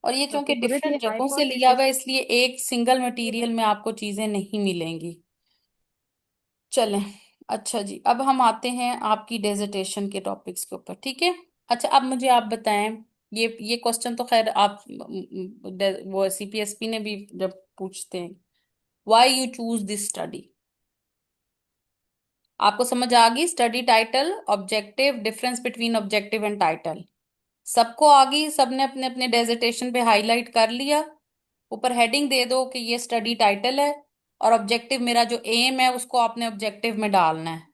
और ये क्योंकि डॉक्टर कुरत, ये डिफरेंट जगहों से लिया हुआ हाइपोथेसिस। है इसलिए एक सिंगल मटेरियल में आपको चीजें नहीं मिलेंगी। चलें, अच्छा जी, अब हम आते हैं आपकी डेजर्टेशन के टॉपिक्स के ऊपर, ठीक है। अच्छा, अब मुझे आप बताएं, ये क्वेश्चन तो खैर आप वो सीपीएसपी ने भी जब पूछते हैं, why you choose this study, आपको समझ आ गई study title, objective, difference between objective and title, सबको आ गई, सबने अपने अपने डेजर्टेशन पे हाईलाइट कर लिया। ऊपर हेडिंग दे दो कि ये स्टडी टाइटल है, और ऑब्जेक्टिव मेरा जो एम है उसको आपने ऑब्जेक्टिव में डालना है,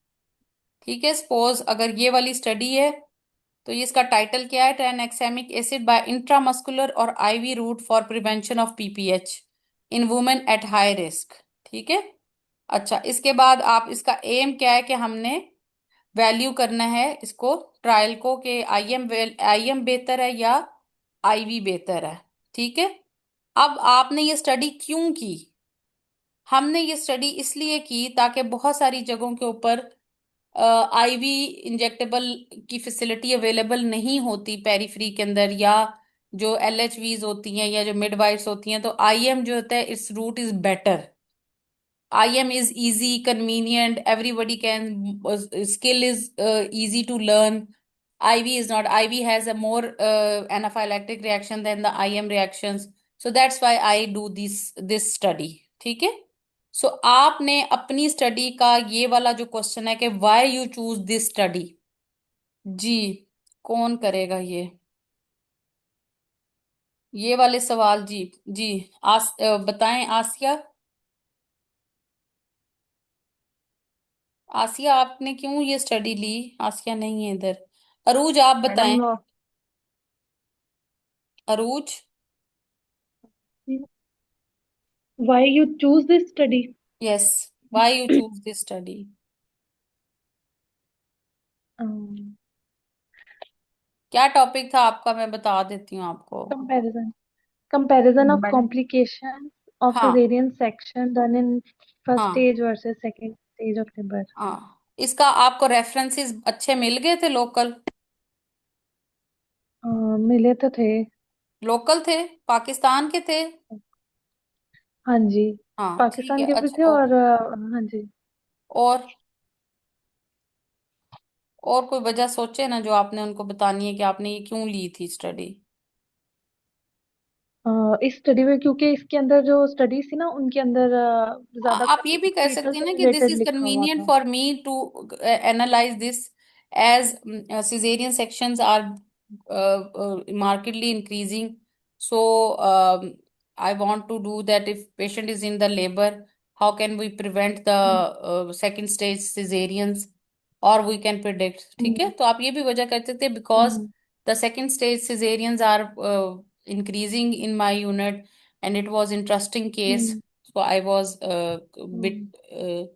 ठीक है। सपोज अगर ये वाली स्टडी है तो ये इसका टाइटल क्या है, ट्राइनेक्सामिक एसिड बाय इंट्रामस्कुलर और IV route for prevention of PPH in women at high risk, ठीक है। अच्छा, इसके बाद आप, इसका एम क्या है कि हमने वैल्यू करना है इसको, ट्रायल को, कि आईएम बेहतर है या आईवी बेहतर है। ठीक है। अब आपने ये स्टडी क्यों की? हमने ये स्टडी इसलिए की ताकि बहुत सारी जगहों के ऊपर आईवी इंजेक्टेबल की फैसिलिटी अवेलेबल नहीं होती पेरीफ्री के अंदर, या जो एलएचवीज होती हैं या जो मिडवाइफ्स होती हैं, तो आईएम जो होता है इस route is better. IM is easy, convenient, everybody can, skill is easy to learn. IV is not. IV has a more anaphylactic reaction than the IM reactions. So that's why I do this study. ठीक है। सो आपने अपनी study का ये वाला जो question है कि why you choose this study, जी कौन करेगा ये वाले सवाल? जी जी, बताएं आसिया। आसिया, आपने क्यों ये स्टडी ली? आसिया नहीं है इधर। अरूज, आप बताएं। Madam Arooj. Why you choose this study? Yes, why you choose this study? Um, क्या टॉपिक था आपका? मैं बता देती हूँ आपको। comparison. Comparison of madam complications of हाँ cesarean section done in first हाँ stage versus second stage of labor. हाँ, इसका आपको रेफरेंसेस अच्छे मिल गए थे? लोकल? मिले तो थे। लोकल थे? पाकिस्तान के थे? हाँ जी, हाँ ठीक पाकिस्तान है, के भी अच्छा थे और ओके। हाँ जी। और और कोई वजह सोचे ना जो आपने उनको बतानी है कि आपने ये क्यों ली थी स्टडी? इस स्टडी में क्योंकि इसके अंदर जो स्टडीज थी ना उनके अंदर ज्यादा आप ये भी कह फीटल सकते हैं से ना कि दिस रिलेटेड इज लिखा हुआ कन्वीनियंट था। For me to analyse this as cesarean sections are markedly increasing. So I want to do that. If patient is in the labor, how can we prevent the hmm, second stage cesareans, or we can predict? ठीक है, हम्म, तो आप ये भी वजह कह सकते हैं, because hmm, the second stage cesareans are increasing in my unit, and it was interesting case, hmm, so I was bit hmm,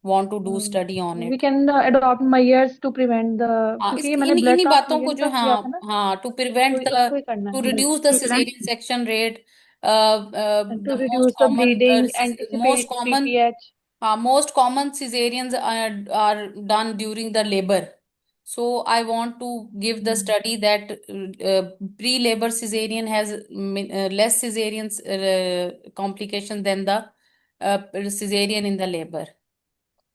want to do study on we it. Can adopt measures to prevent the, हाँ, क्योंकि इस ये मैंने in blood इन्हीं बातों को transfusion जो, का किया था हाँ ना, हाँ, टू तो प्रिवेंट द, इसको ही करना टू है। Reduce the madam cesarean section rate, to the most reduce the common bleeding, most anticipate common PTH. most common cesareans are done during the labor. So I want to give the study that pre-labor cesarean has less cesarean complication than the cesarean in the labor.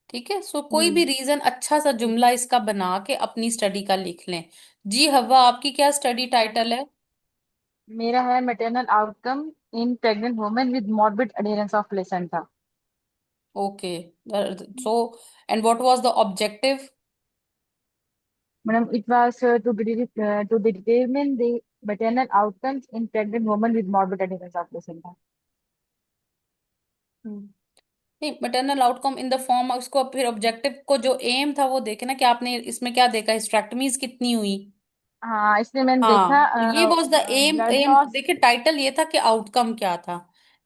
ठीक है। सो कोई भी reason अच्छा सा जुमला इसका बना के अपनी स्टडी का लिख लें। जी हवा, आपकी क्या स्टडी मैडम टाइटल है? मेरा है maternal outcome in pregnant women with morbid adherence of placenta. Okay. So and what was the objective? Madam it was to determine the maternal outcomes in pregnant women with morbid adherence of placenta. नहीं, maternal outcome in the form, उसको फिर objective को जो M था वो देखे ना कि आपने इसमें क्या देखा, हिस्ट्रेक्टमीज कितनी हुई। हाँ इसलिए मैंने देखा हाँ, ये was the aim. Blood um loss. देखिए, टाइटल ये था कि आउटकम क्या था।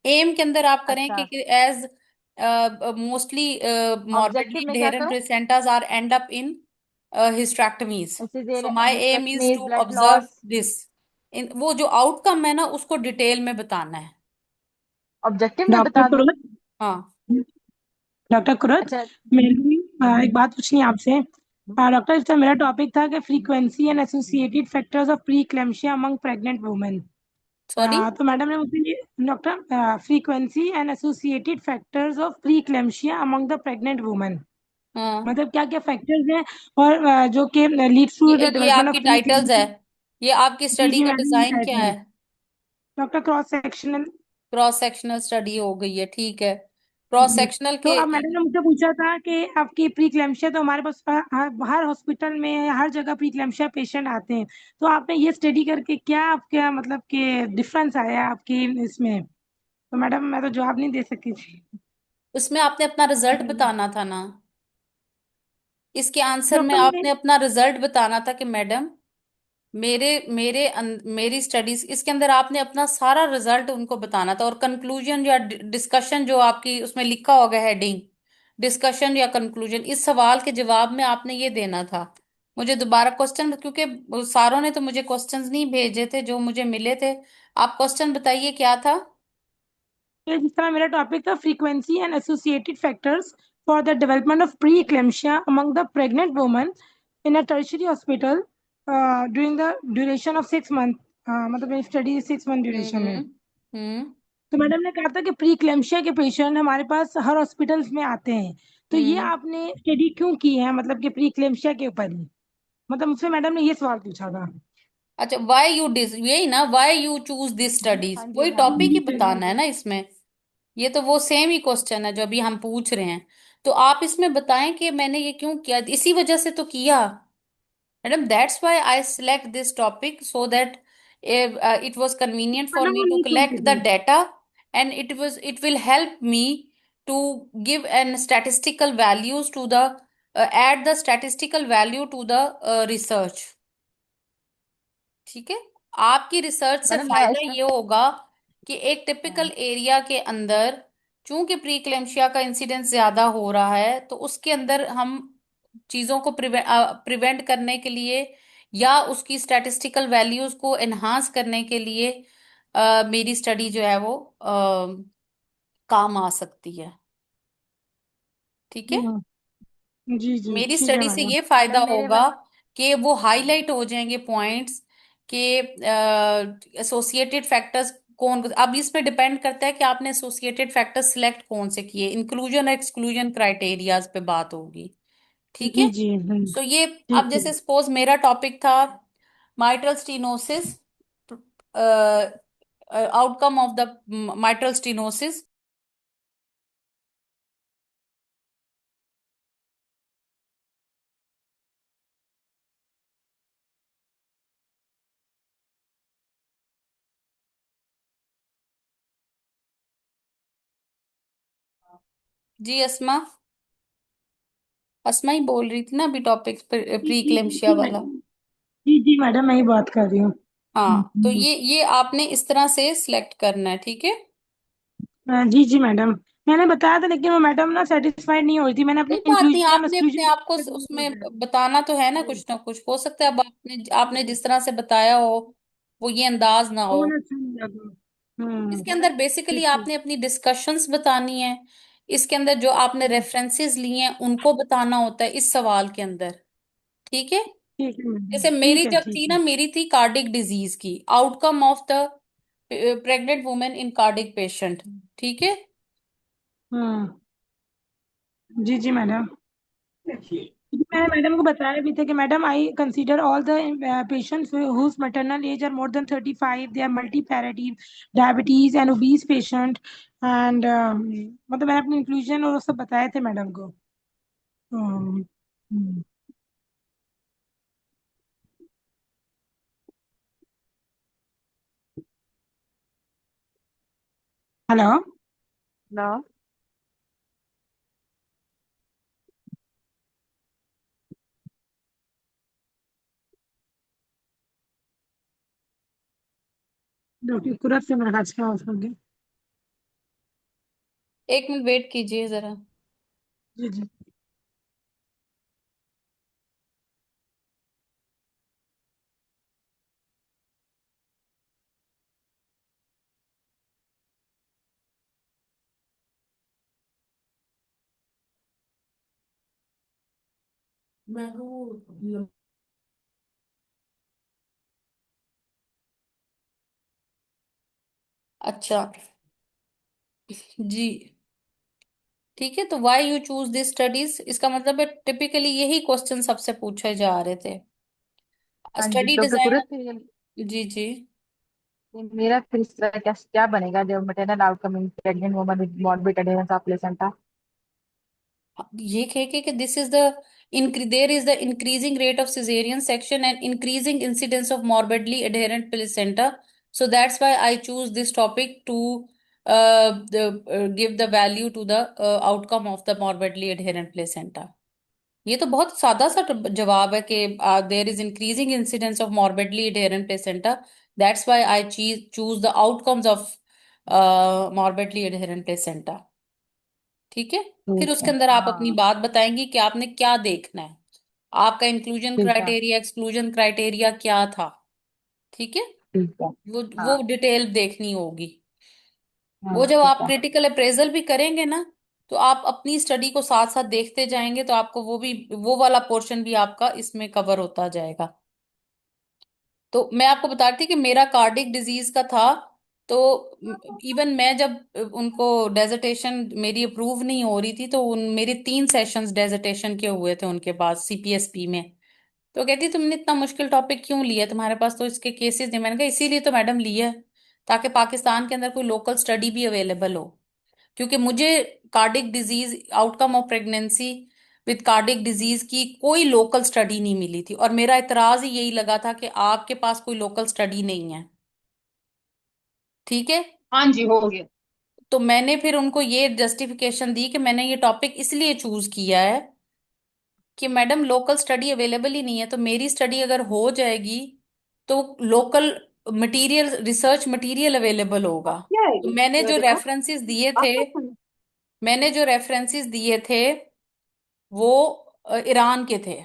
एम के अंदर आप करें अच्छा कि एज मोस्टली ऑब्जेक्टिव morbidly में क्या adherent था? placentas are end up in hysterectomies. So my aim is hysterectomies to blood observe loss. this, इन वो जो आउटकम है ना उसको डिटेल में बताना है। ऑब्जेक्टिव में डॉक्टर बता दूं? कुरत हाँ डॉक्टर कुरत अच्छा मेरी एक बात पूछनी है आपसे। डॉक्टर, इसका मेरा टॉपिक था कि frequency and associated factors of pre eclampsia among pregnant women. Sorry. तो मैडम ने मुझे doctor, frequency and associated factors of pre eclampsia among the pregnant women, हाँ, मतलब क्या क्या फैक्टर्स हैं और जो कि लीड्स टू द ये डेवलपमेंट ऑफ आपकी प्री टाइटल्स है। क्लैम्सिया। ये आपकी जी स्टडी जी का मैडम, डिजाइन क्या है? Doctor cross sectional. Cross sectional study हो गई है, ठीक है। क्रॉस जी, सेक्शनल तो के, अब मैडम ने मुझसे पूछा था कि आपकी प्री क्लैम्सिया, तो हमारे पास हर हॉस्पिटल में हर जगह प्री क्लैम्सिया पेशेंट आते हैं, तो आपने ये स्टडी करके क्या आपका मतलब कि डिफरेंस आया आपकी इसमें? तो मैडम मैं तो जवाब नहीं दे सकती थी। उसमें आपने अपना रिजल्ट बताना था ना। इसके आंसर में डॉक्टर मैंने आपने अपना रिजल्ट बताना था कि मैडम, मेरी स्टडीज, इसके अंदर आपने अपना सारा रिजल्ट उनको बताना था, और कंक्लूजन या डिस्कशन जो आपकी उसमें लिखा होगा हेडिंग, डिस्कशन या कंक्लूजन, इस सवाल के जवाब में आपने ये देना था। मुझे दोबारा क्वेश्चन, क्योंकि सारों ने तो मुझे क्वेश्चंस नहीं भेजे थे जो मुझे मिले थे। आप क्वेश्चन बताइए क्या था। ये जिस तरह मेरा टॉपिक था frequency and associated factors for the development of pre eclampsia among the pregnant women in a tertiary hospital during the duration of 6 month, मतलब मेरी स्टडी 6 मंथ ड्यूरेशन में। हम्म। हम्म। तो मैडम ने कहा था कि प्री इक्लेम्शिया के पेशेंट हमारे पास हर हॉस्पिटल्स में आते हैं, तो ये हम्म। आपने स्टडी क्यों की है, मतलब कि प्री इक्लेम्शिया के ऊपर ही? मतलब मुझसे मैडम ने ये सवाल पूछा था। अच्छा, वाई यू डिस, यही ना, why you choose this studies, हाँ जी, वही हाँ टॉपिक ही जी। बताना है ना इसमें। ये तो वो सेम ही क्वेश्चन है जो अभी हम पूछ रहे हैं। तो आप इसमें बताएं कि मैंने ये क्यों किया, इसी वजह से तो किया। Madam, that's why I select this topic, so that it was convenient for madam me वो to नहीं collect सुनती the थी। data, and it will help me to give an statistical values to the add the statistical value to the research। ठीक है। आपकी research से madam मैं फायदा इसमें ये होगा कि एक टिपिकल हाँ एरिया के अंदर चूंकि प्रीक्लेम्शिया का इंसिडेंस ज्यादा हो रहा है, तो उसके अंदर हम चीजों को प्रिवेंट करने के लिए या उसकी स्टैटिस्टिकल वैल्यूज को एनहांस करने के लिए मेरी स्टडी जो है वो काम आ सकती है। ठीक है। हम्म, जी जी मेरी ठीक है स्टडी से मैडम। ये फायदा मैडम मेरे होगा बस कि वो हाईलाइट हो जाएंगे पॉइंट्स के एसोसिएटेड फैक्टर्स कौन। अब इसमें डिपेंड करता है कि आपने एसोसिएटेड फैक्टर्स सिलेक्ट कौन से किए, इंक्लूजन एक्सक्लूजन क्राइटेरियाज पे बात होगी। ठीक जी है। जी सो ये, अब ठीक है। जैसे सपोज मेरा टॉपिक था mitral stenosis, outcome of the mitral stenosis. जी अस्मा, अस्मा ही बोल रही थी ना अभी टॉपिक जी प्री जी जी इक्लेम्शिया जी वाला। मैडम। जी जी मैडम मैं ही बात कर रही हूँ। हाँ, तो ये आपने इस तरह से सिलेक्ट करना है। ठीक है। जी जी मैडम। मैंने बताया था लेकिन वो मैडम ना सेटिस्फाइड नहीं हो रही थी, मैंने अपनी कोई बात नहीं, इंक्लूजन आपने अपने एक्सक्लूजन आप को उसमें बताना तो है ना, कुछ ना कुछ हो सकता है। अब आपने आपने जिस तरह से बताया हो वो ये अंदाज ना हो। उन्हें अच्छा नहीं लगा। इसके अंदर बेसिकली ठीक ठीक आपने अपनी डिस्कशंस बतानी है। इसके अंदर जो आपने रेफरेंसेस लिए हैं उनको बताना होता है इस सवाल के अंदर। ठीक है। ठीक है मैडम, जैसे मेरी ठीक है जब ठीक थी है। ना, मेरी थी कार्डिक डिजीज की, outcome of the pregnant women in cardiac patient. ठीक है। हम्म, जी जी मैडम। मैंने मैडम को बताया भी था कि madam I consider all the patients whose maternal age are more than 35, they are multiparous diabetes and obese patient and मतलब मैंने अपनी इंक्लूजन और वो सब बताए थे मैडम को। हम्म, हम्म। हेलो। ना डॉक्टर कुरत से मेरा आज का हो गया। एक मिनट वेट कीजिए जरा। जी जी। अच्छा। जी। ठीक है। तो why you choose this studies, इसका मतलब है टिपिकली यही क्वेश्चन सबसे पूछे जा रहे थे। हाँ जी, स्टडी डॉक्टर डिजाइन। कुरत फिर जी जी। मेरा फिर इस तरह क्या क्या बनेगा जब maternal outcome in pregnant woman with morbid adherence of placenta? ये कह के this is the there is the increasing rate of cesarean section and increasing incidence of morbidly adherent placenta, so that's why I choose this topic to give the value to the outcome of the morbidly adherent placenta. ये तो बहुत सादा सा जवाब है कि there is increasing incidence of morbidly adherent placenta, that's why I choose the outcomes of morbidly adherent placenta. ठीक है। फिर ठीक उसके है। अंदर आप अपनी हाँ बात बताएंगी कि आपने क्या देखना है, आपका इंक्लूजन ठीक है। क्राइटेरिया एक्सक्लूजन क्राइटेरिया क्या था। ठीक है। ठीक है। वो हाँ डिटेल देखनी होगी। वो हाँ जब ठीक आप है। क्रिटिकल अप्रेजल भी करेंगे ना, तो आप अपनी स्टडी को साथ साथ देखते जाएंगे, तो आपको वो वाला पोर्शन भी आपका इसमें कवर होता जाएगा। तो मैं आपको बता रही थी कि मेरा कार्डिक डिजीज का था। तो इवन मैं जब उनको डेजर्टेशन मेरी अप्रूव नहीं हो रही थी, तो मेरे 3 सेशंस डेजर्टेशन के हुए थे उनके पास सीपीएसपी में। तो कहती तुमने इतना मुश्किल टॉपिक क्यों लिया, तुम्हारे पास तो इसके केसेस नहीं। मैंने कहा इसीलिए तो मैडम लिया है, ताकि पाकिस्तान के अंदर कोई लोकल स्टडी भी अवेलेबल हो। क्योंकि मुझे cardiac disease, outcome of pregnancy with cardiac disease की कोई लोकल स्टडी नहीं मिली थी, और मेरा इतराज ही यही लगा था कि आपके पास कोई लोकल स्टडी नहीं है। ठीक है। हाँ जी, हो गया। तो मैंने फिर उनको ये जस्टिफिकेशन दी कि मैंने ये टॉपिक इसलिए चूज किया है कि मैडम लोकल स्टडी अवेलेबल ही नहीं है, तो मेरी स्टडी अगर हो जाएगी तो local material, research material available होगा। क्या है तो ये मैंने जो देखो। रेफरेंसेस दिए थे, आपका फोन? वो ईरान के थे।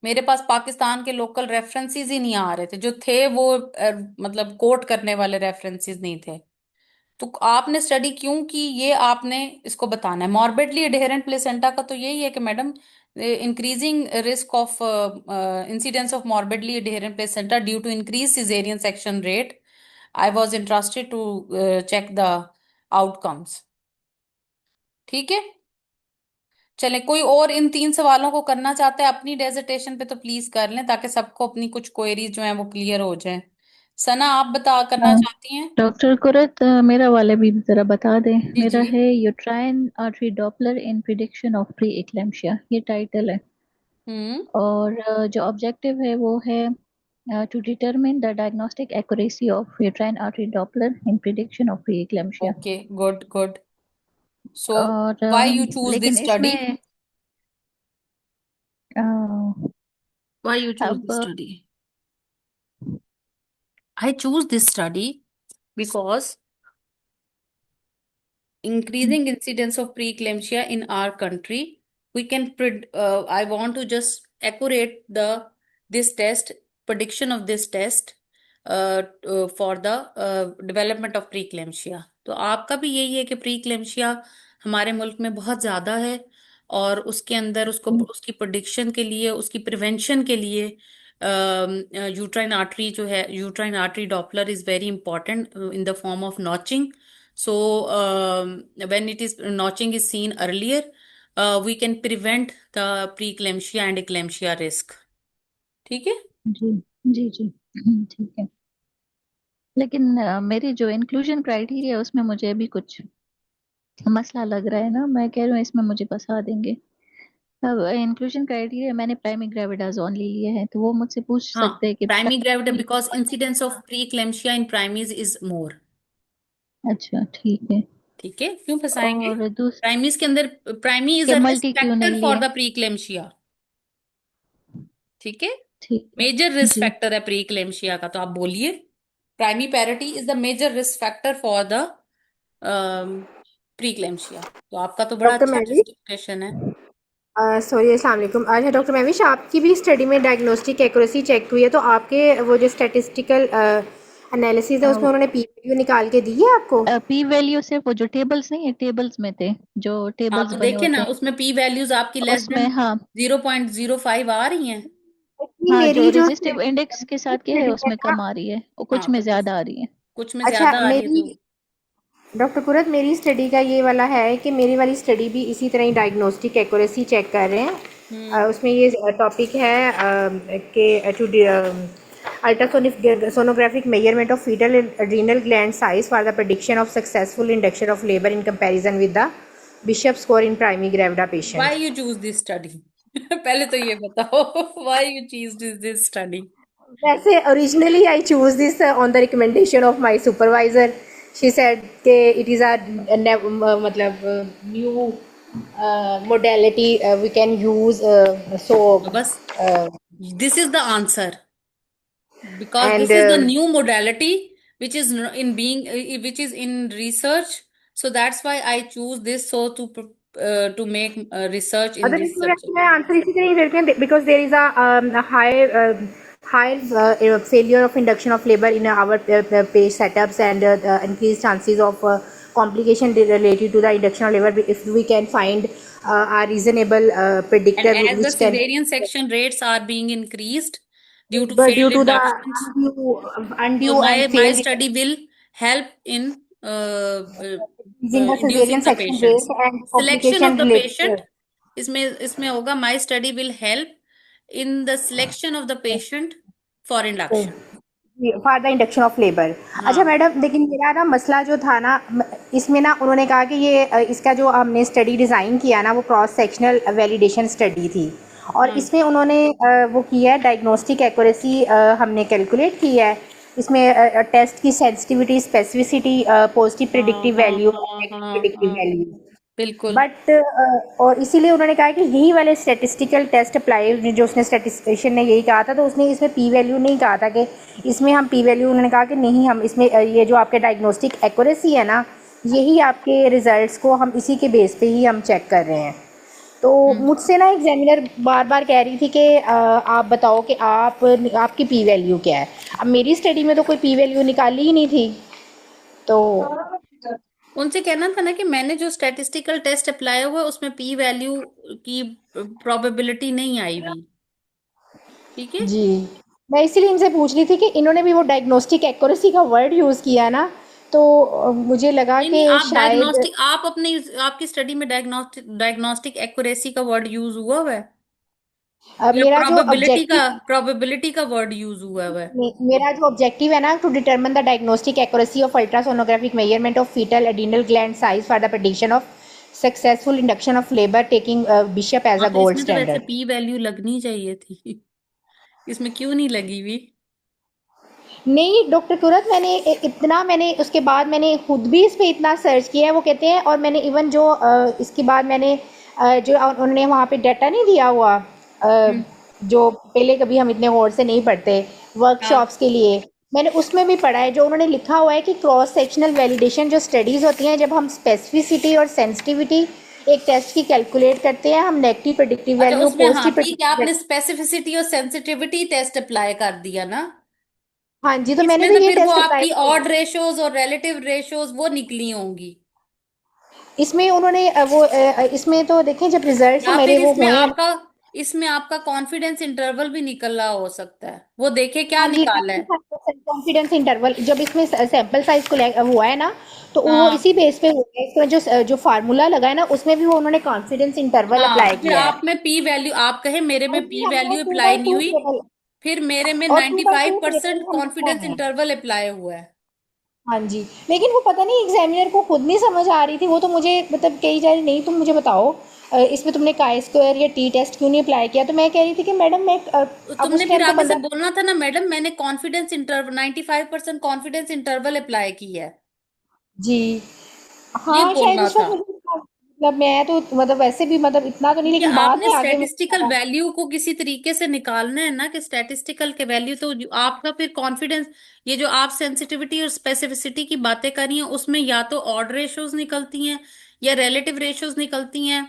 मेरे पास पाकिस्तान के लोकल रेफरेंसेस ही नहीं आ रहे थे, जो थे वो मतलब कोट करने वाले रेफरेंसेस नहीं थे। तो आपने स्टडी क्यों की, ये आपने इसको बताना है। मॉर्बिडली एडहेरेंट प्लेसेंटा का तो यही है कि madam increasing risk of incidence of morbidly adherent placenta due to increase cesarean section rate. I was interested to check the outcomes. ठीक है। चले, कोई और इन 3 सवालों को करना चाहता है अपनी डेजर्टेशन पे तो प्लीज कर लें, ताकि सबको अपनी कुछ क्वेरीज जो है वो क्लियर हो जाए। सना, आप बता करना चाहती हैं? डॉक्टर कुरत, मेरा वाला भी जरा बता दें। जी मेरा जी। है uterine artery Doppler in prediction of pre eclampsia, ये टाइटल है। हम्म। और जो ऑब्जेक्टिव है वो है to determine the diagnostic accuracy of uterine artery Doppler in prediction of pre eclampsia. Okay, good good. So और व्हाई यू चूज लेकिन this study? इसमें अ, व्हाई यू चूज अब this study? I choose this study because increasing incidence of preeclampsia in our country, we can I want to just accurate the this test, prediction of this test for the development of preeclampsia. तो आपका भी यही है कि preeclampsia हमारे मुल्क में बहुत ज्यादा है, और उसके अंदर उसको उसकी प्रोडिक्शन के लिए, उसकी प्रिवेंशन के लिए यूट्राइन आर्टरी जो है, uterine artery Doppler is very important in the form of notching. So when it is notching is seen earlier, we can prevent the preeclampsia and eclampsia risk. ठीक है। जी जी जी ठीक है। लेकिन मेरी जो इंक्लूजन क्राइटेरिया उसमें मुझे अभी कुछ मसला लग रहा है ना। मैं कह रही हूँ इसमें मुझे फंसा देंगे। अब इंक्लूजन क्राइटेरिया मैंने प्राइमरी ग्रेविडाजोन ले लिया है, तो वो मुझसे पूछ हाँ, सकते हैं कि primary gravid primary because gravida's incidence of का- preeclampsia in primaries is more. अच्छा ठीक है। ठीक है, क्यों फंसाएंगे? और दूसरा प्राइमरीज के अंदर, प्राइमरी इज के अ रिस्क मल्टी क्यों नहीं फैक्टर फॉर लिए? The preeclampsia. ठीक है। ठीक है मेजर रिस्क जी। फैक्टर है preeclampsia का, तो आप बोलिए primary parity is the major risk factor for the preeclampsia. तो आपका तो बड़ा डॉक्टर अच्छा महवी, जस्टिफिकेशन है। सॉरी, अस्सलाम वालेकुम। अच्छा डॉक्टर महविश, आपकी भी स्टडी में डायग्नोस्टिक एक्यूरेसी चेक हुई है, तो आपके वो जो स्टैटिस्टिकल एनालिसिस है उसमें उन्होंने पी वैल्यू निकाल के दी है आपको? पी वैल्यू सिर्फ वो जो टेबल्स नहीं है, टेबल्स में थे, जो हाँ, टेबल्स तो बने देखिए होते ना, हैं उसमें पी वैल्यूज आपकी लेस उसमें। देन हाँ 0.05 आ रही हैं। एक्चुअली हाँ, जो मेरी जो रेजिस्टिव इंडेक्स के साथ क्या है स्टडी है उसमें ना, कम आ रही है और हाँ, कुछ में तो ज्यादा आ रही है। कुछ में अच्छा ज्यादा आ रही है मेरी तो डॉक्टर कुरत, मेरी स्टडी का ये वाला है कि मेरी वाली स्टडी भी इसी तरह ही डायग्नोस्टिक एक्यूरेसी चेक कर रहे हैं। उसमें ये टॉपिक है कि to ultrasonic sonographic measurement of fetal adrenal gland size for the prediction of successful induction of labour in comparison with the Bishop score in primary gravida patient. Why you choose this study? पहले तो ये बताओ why you choose this study? वैसे originally I choose this on the recommendation of my supervisor. She said कि it is मतलब new modality we can use so तो बस uh, this is the answer, because and this is the new modality which is in being which is in research So that's why I choose this, so to make research in this Otherwise, subject. मैं answer इसी तरह ही देती हूँ because there is a high failure of induction of labor in our page setups and increased chances of complication related to the induction of labor if we can find a reasonable predictor And as the which can cesarean section rates are being increased due to but due failed to the inductions, undue so and my failed study will help in using the inducing cesarean the section patients. rate and Selection complication of the related. patient, इसमें होगा my study will help in the selection of the patient for induction. For the induction of labour. अच्छा हाँ madam, लेकिन मेरा ना मसला जो था ना इसमें ना, उन्होंने कहा कि ये इसका जो हमने स्टडी डिज़ाइन किया ना वो क्रॉस सेक्शनल वैलिडेशन स्टडी थी और हाँ इसमें उन्होंने वो किया है डायग्नोस्टिक एक्यूरेसी हमने कैलकुलेट की है इसमें टेस्ट की सेंसिटिविटी, स्पेसिफिसिटी, पॉजिटिव प्रिडिक्टिव हाँ वैल्यू, हाँ नेगेटिव हाँ प्रिडिक्टिव हाँ वैल्यू। बिल्कुल। बट और इसीलिए उन्होंने कहा कि यही वाले स्टैटिस्टिकल टेस्ट अप्लाई, जो उसने स्टैटिस्टिशियन ने यही कहा था, तो उसने इसमें पी वैल्यू नहीं कहा था कि इसमें हम पी वैल्यू, उन्होंने कहा कि नहीं, हम इसमें ये जो आपके डायग्नोस्टिक एक्यूरेसी है ना, यही आपके रिजल्ट्स को हम इसी के बेस पे ही हम चेक कर रहे हैं। तो मुझसे ना एग्जामिनर बार बार कह रही थी कि आप बताओ कि आपकी पी वैल्यू क्या है। अब मेरी स्टडी में तो कोई पी वैल्यू निकाली ही नहीं थी, तो उनसे कहना था ना कि मैंने जो स्टैटिस्टिकल टेस्ट अप्लाई हुआ उसमें पी वैल्यू की प्रोबेबिलिटी नहीं आई हुई। ठीक है जी, मैं इसीलिए इनसे पूछ रही थी कि इन्होंने भी वो डायग्नोस्टिक एक्यूरेसी का वर्ड यूज़ किया ना, तो मुझे लगा नहीं कि नहीं, आप शायद डायग्नोस्टिक, आप अपनी आपकी स्टडी में डायग्नोस्टिक एक्यूरेसी का वर्ड यूज हुआ हुआ है या मेरा जो प्रोबेबिलिटी का वर्ड यूज हुआ हुआ है? मेरा जो ऑब्जेक्टिव है ना, to determine the diagnostic accuracy of ultrasonographic measurement of fetal adrenal gland size for the prediction of successful induction of labour taking Bishop as हाँ अ तो गोल्ड इसमें तो वैसे स्टैंडर्ड। पी वैल्यू लगनी चाहिए थी इसमें क्यों नहीं लगी हुई? नहीं डॉक्टर कुरत, मैंने उसके बाद मैंने खुद भी इस पे इतना सर्च किया है, वो कहते हैं, और मैंने इवन जो इसके बाद मैंने जो उन्होंने वहाँ पे डाटा नहीं दिया हुआ, जो पहले कभी हम इतने गौर से नहीं पढ़ते वर्कशॉप्स के लिए, मैंने उसमें भी पढ़ा है, जो उन्होंने लिखा हुआ है कि क्रॉस सेक्शनल वैलिडेशन जो स्टडीज़ होती हैं, जब हम स्पेसिफिसिटी और सेंसिटिविटी एक टेस्ट की कैलकुलेट करते हैं, हम नेगेटिव प्रेडिक्टिव अच्छा वैल्यू, उसमें, हाँ पॉजिटिव ठीक है, प्रेडिक्टिव, आपने स्पेसिफिसिटी और सेंसिटिविटी टेस्ट अप्लाई कर दिया ना, हाँ जी, तो मैंने इसमें तो तो ये फिर वो टेस्ट अप्लाई आपकी किया। ऑड रेशोज और रिलेटिव रेशोज वो निकली होंगी, इसमें उन्होंने इसमें तो देखें, जब रिजल्ट्स या मेरे फिर वो हुए हैं, इसमें आपका कॉन्फिडेंस इंटरवल भी निकल रहा हो सकता है, वो देखे क्या हाँ जी, निकाला है। कॉन्फिडेंस इंटरवल जब इसमें सैंपल साइज को हुआ है ना, तो वो हाँ इसी बेस पे हुआ है। इसमें जो फार्मूला लगा है ना, उसमें भी वो उन्होंने कॉन्फिडेंस इंटरवल हाँ, अप्लाई तो फिर किया है। आप में पी वैल्यू, आप कहे मेरे में और फिर पी हमने वैल्यू अप्लाई नहीं 2/2 हुई, टेबल फिर मेरे में और 2/2 टेबल 95% हम लिखा कॉन्फिडेंस है। इंटरवल अप्लाई हुआ है। हाँ जी, लेकिन वो पता नहीं एग्जामिनर को खुद नहीं समझ आ रही थी, वो तो मुझे मतलब कही जा रही, नहीं तुम मुझे बताओ इसमें तुमने काई स्क्वायर या टी टेस्ट क्यों नहीं अप्लाई किया, तो मैं कह रही थी कि मैडम मैं तो अब तुमने उस फिर टाइम तो आगे से बंदा, बोलना था ना, मैडम मैंने confidence interval 95% confidence interval apply की है, जी ये हाँ शायद बोलना उस था। वक्त मुझे मतलब मैं तो मतलब वैसे भी मतलब इतना तो नहीं, क्योंकि लेकिन बाद आपने में आगे स्टैटिस्टिकल मुझे वैल्यू को किसी तरीके से निकालना है ना, कि स्टैटिस्टिकल के वैल्यू तो आपका फिर कॉन्फिडेंस, ये जो आप सेंसिटिविटी और स्पेसिफिसिटी की बातें कर रही हैं उसमें या तो ऑड रेशोज निकलती हैं या रिलेटिव रेशोज निकलती हैं,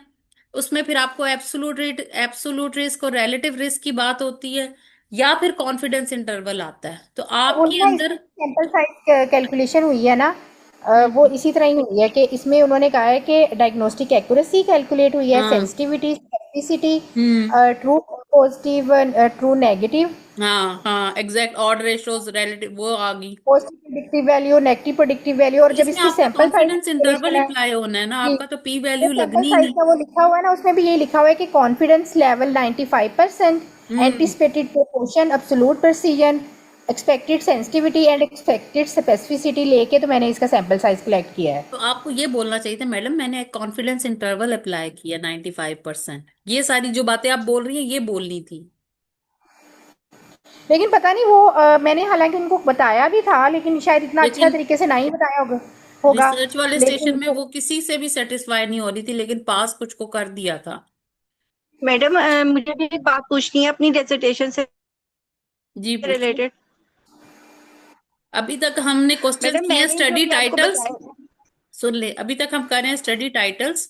उसमें फिर आपको एब्सोलूट रिस्क और रिलेटिव रिस्क की बात होती है, या फिर कॉन्फिडेंस इंटरवल आता है, तो आपके उनका अंदर। इसमें सैंपल साइज कैलकुलेशन हुई है ना, वो हम्म, इसी तरह ही हुई है कि इसमें उन्होंने कहा है कि डायग्नोस्टिक एक्यूरेसी कैलकुलेट हुई है, हाँ सेंसिटिविटी, स्पेसिफिसिटी, हम्म, ट्रू पॉजिटिव, ट्रू नेगेटिव, हाँ हाँ एग्जैक्ट ऑड रेशोज रिलेटिव वो आ गई, positive predictive value, negative predictive value, और तो जब इसमें इसकी आपका sample size confidence interval calculation है, अप्लाई होना है ना, जी, आपका तो पी जो वैल्यू सैंपल लगनी ही साइज नहीं। का वो लिखा हुआ है ना, उसमें भी यही लिखा हुआ है कि confidence level 95%, hmm, anticipated proportion, absolute precision, expected sensitivity and expected specificity लेके तो मैंने इसका सैंपल साइज कलेक्ट किया है। तो आपको ये बोलना चाहिए था, मैडम मैंने एक कॉन्फिडेंस इंटरवल अप्लाई किया 95%, ये सारी जो बातें आप बोल रही हैं ये बोलनी थी। लेकिन पता नहीं वो मैंने हालांकि उनको बताया भी था, लेकिन शायद इतना अच्छा लेकिन तरीके से नहीं बताया होगा रिसर्च वाले लेकिन स्टेशन में वो किसी से भी सेटिस्फाई नहीं हो रही थी, लेकिन पास कुछ को कर दिया था। मैडम मुझे भी एक बात पूछनी है अपनी डिसर्टेशन से जी पूछिए। रिलेटेड। अभी तक हमने क्वेश्चन मैडम किए मैंने जो स्टडी भी आपको टाइटल्स, बताया, सुन ले, अभी तक हम कर रहे हैं study titles,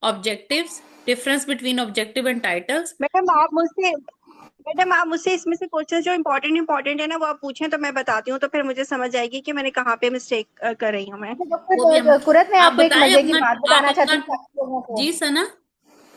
objectives, difference between objective and titles. Madam आप मुझसे इसमें से क्वेश्चन जो इम्पोर्टेंट है ना वो आप पूछें तो मैं बताती हूँ, तो फिर मुझे समझ आएगी कि मैंने कहाँ पे मिस्टेक कर रही हूँ मैं। अच्छा वो भी हम, डॉक्टर कुरत, मैं आप आपको एक बताएं मजे की अपना, बात आप बताना चाहती अपना। हूँ काफी लोगों को। जी सना।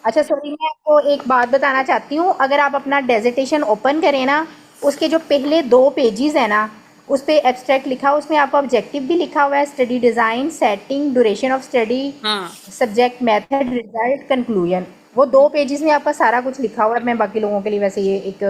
अच्छा सॉरी, मैं आपको एक बात बताना चाहती हूँ। अगर आप अपना डेजिटेशन ओपन करें ना, उसके जो पहले 2 पेजेस है ना, उस पे एब्स्ट्रैक्ट लिखा हुआ, उसमें आपका ऑब्जेक्टिव भी लिखा हुआ है, study design, setting, duration of study, हाँ। Subject, method, result, conclusion. वो 2 पेजेस में आपका सारा कुछ लिखा हुआ है। मैं बाकी लोगों के लिए वैसे ये एक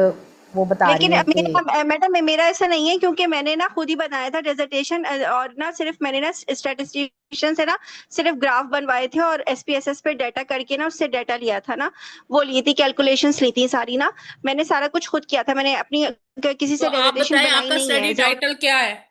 वो बता रही लेकिन हूँ कि मेरा मैडम मेरा ऐसा नहीं है, क्योंकि मैंने ना खुद ही बनाया था डेजर्टेशन, और ना सिर्फ मैंने ना स्टैटिस्टिशियन से ना सिर्फ ग्राफ बनवाए थे और एसपीएसएस पे डाटा करके ना उससे डाटा लिया था ना, वो ली थी, कैलकुलेशंस ली थी सारी ना, मैंने सारा कुछ खुद किया था, मैंने अपनी किसी तो से आप डेजर्टेशन बताएं बनाई आपका नहीं स्टडी है जो। टाइटल क्या है?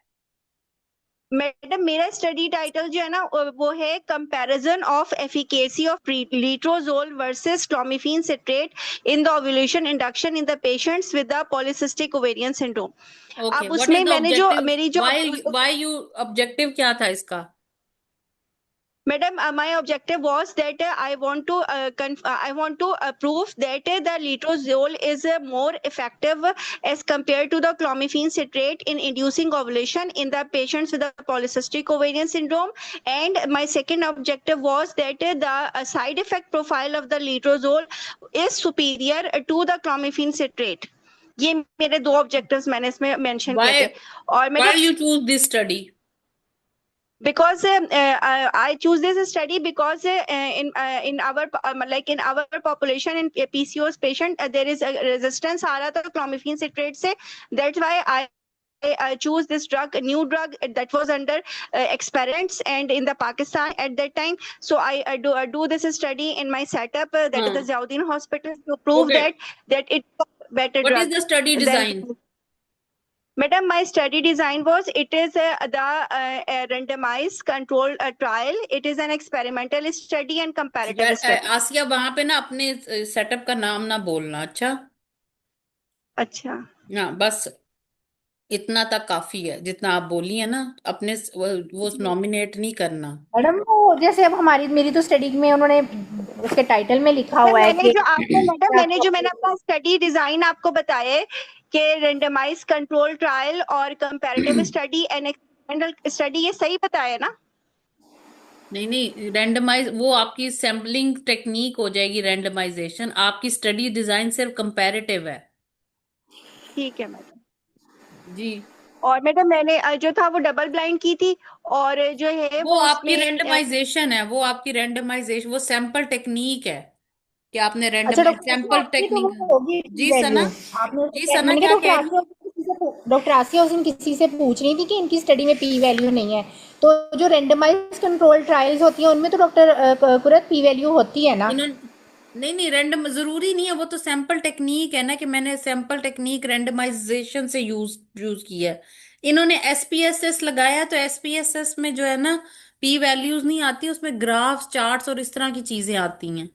मैडम मेरा स्टडी टाइटल जो है ना वो है comparison of efficacy of letrozole versus clomiphene citrate in the ovulation induction in the patients with the polycystic ovarian syndrome. Okay, अब व्हाट इज उसमें द मैंने जो ऑब्जेक्टिव, मेरी जो व्हाई यू, ऑब्जेक्टिव क्या था इसका? Madam, my objective was that I want to prove that the letrozole is more effective as compared to the clomiphene citrate in inducing ovulation in the patients with the polycystic ovarian syndrome. And my second objective was that the side effect profile of the letrozole is superior to the clomiphene citrate. ये मेरे 2 objectives मैंने इसमें mention किए why थे। और why madam you choose this study? because I choose this study because in our like in our population in PCOS patient there is a resistance आ रहा था clomiphene citrate से, that's why I choose this drug, a new drug that was under experiments and in the Pakistan at that time. So I do this study in my setup, that is the हाँ, Ziauddin Hospital, to prove okay, that it's a better what is drug the study than. Design? Madam, my study design was, it is randomized controlled trial. It is an experimental study and comparative study. आसिया, वहां पे ना अपने setup का नाम ना बोलना, अच्छा? अच्छा हाँ बस, इतना तक काफी है, जितना आप बोली है ना, अपने वो नॉमिनेट नहीं करना। मैडम वो जैसे अब हमारी मेरी तो स्टडी में उन्होंने उसके टाइटल में लिखा मैडम हुआ है मैंने कि जो आपको मैडम मैंने अपना स्टडी डिजाइन आपको बताया है कि रेंडमाइज कंट्रोल ट्रायल और comparative study and experimental study, ये सही बताया ना? नहीं नहीं, रैंडमाइज वो आपकी सैम्पलिंग टेक्निक हो जाएगी, रैंडमाइजेशन। आपकी स्टडी डिजाइन सिर्फ कंपैरेटिव है। ठीक है मैडम। जी, और मैडम मैंने जो था वो डबल ब्लाइंड की थी, और जो है वो वो आपकी उसमें रैंडमाइजेशन है, वो आपकी रैंडमाइजेशन, वो सैंपल टेक्निक है कि आपने अच्छा रैंडमाइज डॉक्टर आसिया सैंपल आपकी तो टेक्निक। वो होगी जी वैल्यू, सना। आपने जी सना, मैंने कहा क्या कह रही? डॉक्टर आसिया उस दिन किसी से पूछ रही थी कि इनकी स्टडी में पी वैल्यू नहीं है, तो जो रेंडमाइज कंट्रोल ट्रायल्स होती हैं उनमें तो डॉक्टर कुरत पी वैल्यू होती है ना? इन्होंने, नहीं नहीं, रैंडम जरूरी नहीं है, वो तो सैंपल टेक्निक है ना, कि मैंने सैंपल टेक्निक रैंडमाइजेशन से यूज यूज किया है। इन्होंने एसपीएसएस लगाया, तो एसपीएसएस में जो है ना, पी वैल्यूज नहीं आती, उसमें ग्राफ्स, चार्ट्स और इस तरह की चीजें आती हैं।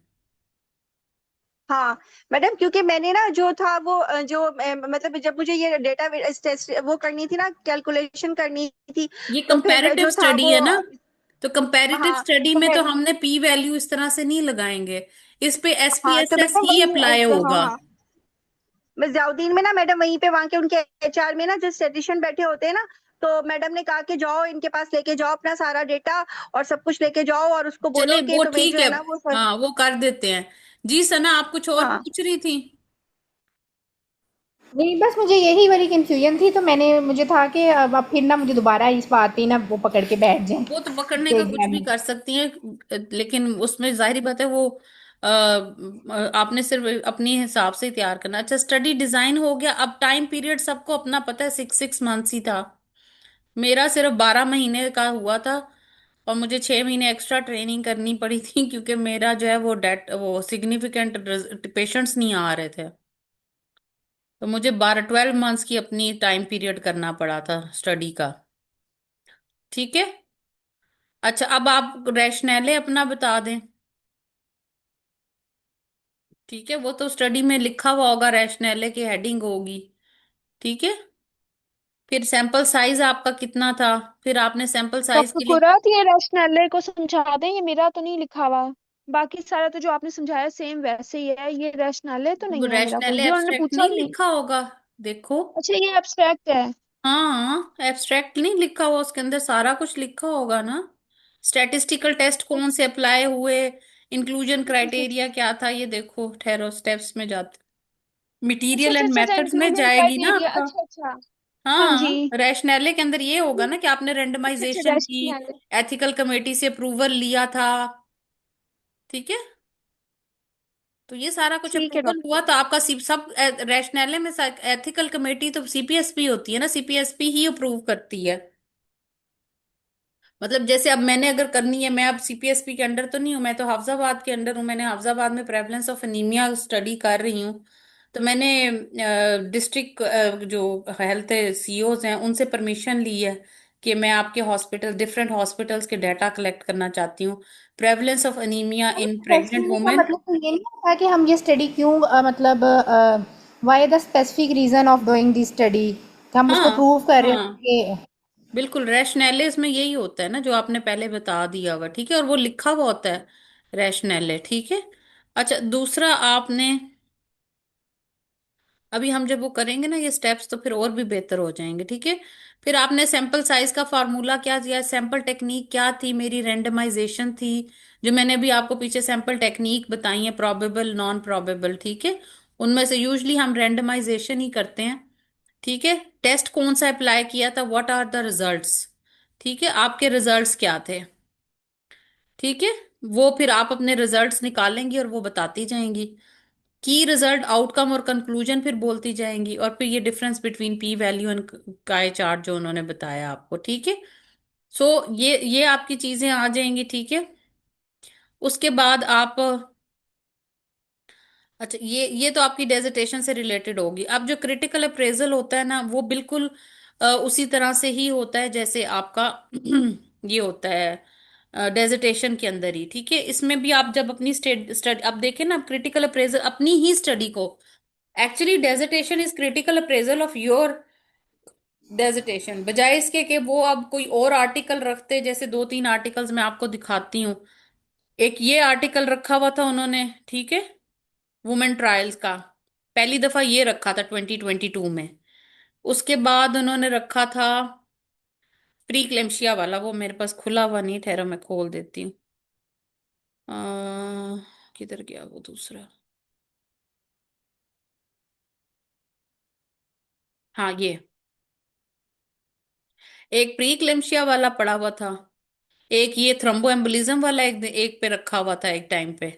हाँ मैडम, क्योंकि मैंने ना जो था वो जो मतलब जब मुझे ये डेटा टेस्ट वो करनी थी ना, कैलकुलेशन करनी थी, ये तो फिर कंपैरेटिव जो था स्टडी वो है ना, तो कंपैरेटिव हाँ स्टडी तो में मैं तो हमने पी वैल्यू इस तरह से नहीं लगाएंगे, इस पे हाँ तो एसपीएसएस मैडम ही वही अप्लाई हाँ होगा। हाँ, मैं जाउद्दीन में ना मैडम वहीं पे वहां के उनके एचआर में ना जो स्टेटिशियन बैठे होते हैं ना, तो मैडम ने कहा कि जाओ इनके पास लेके जाओ अपना सारा डेटा और सब कुछ लेके जाओ और उसको चले, बोलो कि वो तुम्हें ठीक जो है, है ना वो हाँ वो कर देते हैं। जी सना, आप कुछ और हाँ। पूछ रही थी? नहीं बस मुझे यही वाली कंफ्यूजन थी, तो मैंने मुझे था कि अब फिर ना मुझे दोबारा इस बात पे ना वो पकड़ के बैठ जाए वो तो पकड़ने कि का कुछ एग्जाम भी में। कर सकती हैं, लेकिन उसमें जाहिर बात है वो आपने सिर्फ अपने हिसाब से ही तैयार करना। अच्छा, स्टडी डिजाइन हो गया। अब टाइम पीरियड सबको अपना पता है, 6 6 मंथ्स ही था। मेरा सिर्फ 12 महीने का हुआ था, और मुझे 6 महीने एक्स्ट्रा ट्रेनिंग करनी पड़ी थी, क्योंकि मेरा जो है वो डेट वो सिग्निफिकेंट पेशेंट्स नहीं आ रहे थे, तो मुझे 12 12 मंथ्स की अपनी टाइम पीरियड करना पड़ा था स्टडी का। ठीक है। अच्छा, अब आप रैशनैले अपना बता दें। ठीक है, वो तो स्टडी में लिखा हुआ होगा, रैशनैले की हेडिंग होगी। ठीक है। फिर सैंपल साइज आपका कितना था, फिर आपने सैंपल साइज डॉक्टर के लिए कुरत ये रैशनैले को समझा दें, ये मेरा तो नहीं लिखा हुआ। बाकी सारा तो जो आपने समझाया सेम वैसे ही है, ये रैशनैले तो नहीं है मेरा कोई, रैशनैले ये उन्होंने एब्स्ट्रैक्ट पूछा नहीं भी नहीं। लिखा होगा, देखो। अच्छा ये एब्स्ट्रैक्ट है। हाँ, एब्स्ट्रैक्ट नहीं लिखा हुआ, उसके अंदर सारा कुछ लिखा होगा ना। स्टैटिस्टिकल टेस्ट कौन से अप्लाई हुए, इंक्लूजन क्राइटेरिया क्या था, ये देखो, ठहरो स्टेप्स में जाते, अच्छा मटेरियल अच्छा एंड अच्छा अच्छा, मेथड्स में इंक्लूजन जाएगी ना क्राइटेरिया, आपका। अच्छा अच्छा। हाँ जी। हाँ, रैशनैले के अंदर ये होगा ना कि आपने अच्छा अच्छा रेंडमाइजेशन की, रैशनैले। एथिकल कमेटी से अप्रूवल लिया था, ठीक है। तो ये सारा कुछ ठीक है अप्रूवल डॉक्टर हुआ कुरत। तो आपका सब रैशनैले में एथिकल कमेटी तो सीपीएसपी होती है ना, सीपीएसपी ही अप्रूव करती है। मतलब जैसे अब मैंने अगर करनी है, मैं अब सीपीएसपी के अंडर तो नहीं हूँ, मैं तो हाफजाबाद के अंडर हूँ, मैंने हाफजाबाद में प्रेवलेंस ऑफ एनीमिया स्टडी कर रही हूँ। तो मैंने डिस्ट्रिक्ट जो हेल्थ सीईओज हैं उनसे परमिशन ली है कि मैं आपके हॉस्पिटल, डिफरेंट हॉस्पिटल्स के डाटा कलेक्ट करना चाहती हूँ, prevalence of anaemia in pregnant question का वुमेन। मतलब तो ये नहीं होता कि हम ये स्टडी क्यों मतलब why the specific reason of doing this study, हम उसको हाँ प्रूव कर रहे हैं हाँ, कि बिल्कुल, रैशनैले इसमें यही होता है ना जो आपने पहले बता दिया हुआ, ठीक है, और वो लिखा हुआ होता है रैशनैले, ठीक है। अच्छा, दूसरा आपने, अभी हम जब वो करेंगे ना ये स्टेप्स तो फिर और भी बेहतर हो जाएंगे, ठीक है। फिर आपने सैंपल साइज का फार्मूला क्या दिया, सैंपल टेक्निक क्या थी, मेरी रेंडमाइजेशन थी, जो मैंने अभी आपको पीछे सैंपल टेक्निक बताई है, प्रोबेबल नॉन प्रोबेबल, ठीक है। उनमें से यूजली हम रेंडमाइजेशन ही करते हैं, ठीक है। टेस्ट कौन सा अप्लाई किया था, व्हाट आर द रिजल्ट्स, ठीक है, आपके रिजल्ट्स क्या थे, ठीक है। वो फिर आप अपने रिजल्ट्स निकालेंगी और वो बताती जाएंगी, की रिजल्ट, आउटकम और कंक्लूजन फिर बोलती जाएंगी, और फिर ये difference between P value and काय चार्ट जो उन्होंने बताया आपको, ठीक है। सो ये आपकी चीजें आ जाएंगी, ठीक है। उसके बाद आप, अच्छा, ये तो आपकी डेजिटेशन से रिलेटेड होगी। अब जो क्रिटिकल अप्रेजल होता है ना, वो बिल्कुल उसी तरह से ही होता है जैसे आपका ये होता है डेजिटेशन के अंदर ही, ठीक है। इसमें भी आप जब अपनी स्टडी, अब देखें ना, क्रिटिकल अप्रेजल अपनी ही स्टडी को, actually dissertation is critical appraisal of your dissertation, बजाय इसके कि वो अब कोई और आर्टिकल रखते, जैसे दो तीन आर्टिकल्स मैं आपको दिखाती हूँ। एक ये आर्टिकल रखा हुआ था उन्होंने, ठीक है, वुमेन ट्रायल्स का, पहली दफा ये रखा था 2022 में। उसके बाद उन्होंने रखा था प्री क्लेम्शिया वाला, वो मेरे पास खुला हुआ नहीं, ठहरो मैं खोल देती हूँ। किधर गया वो दूसरा, हाँ, ये एक प्री क्लेम्शिया वाला पड़ा हुआ था, एक ये थ्रोम्बो एम्बोलिज्म वाला एक पे रखा हुआ था एक टाइम पे,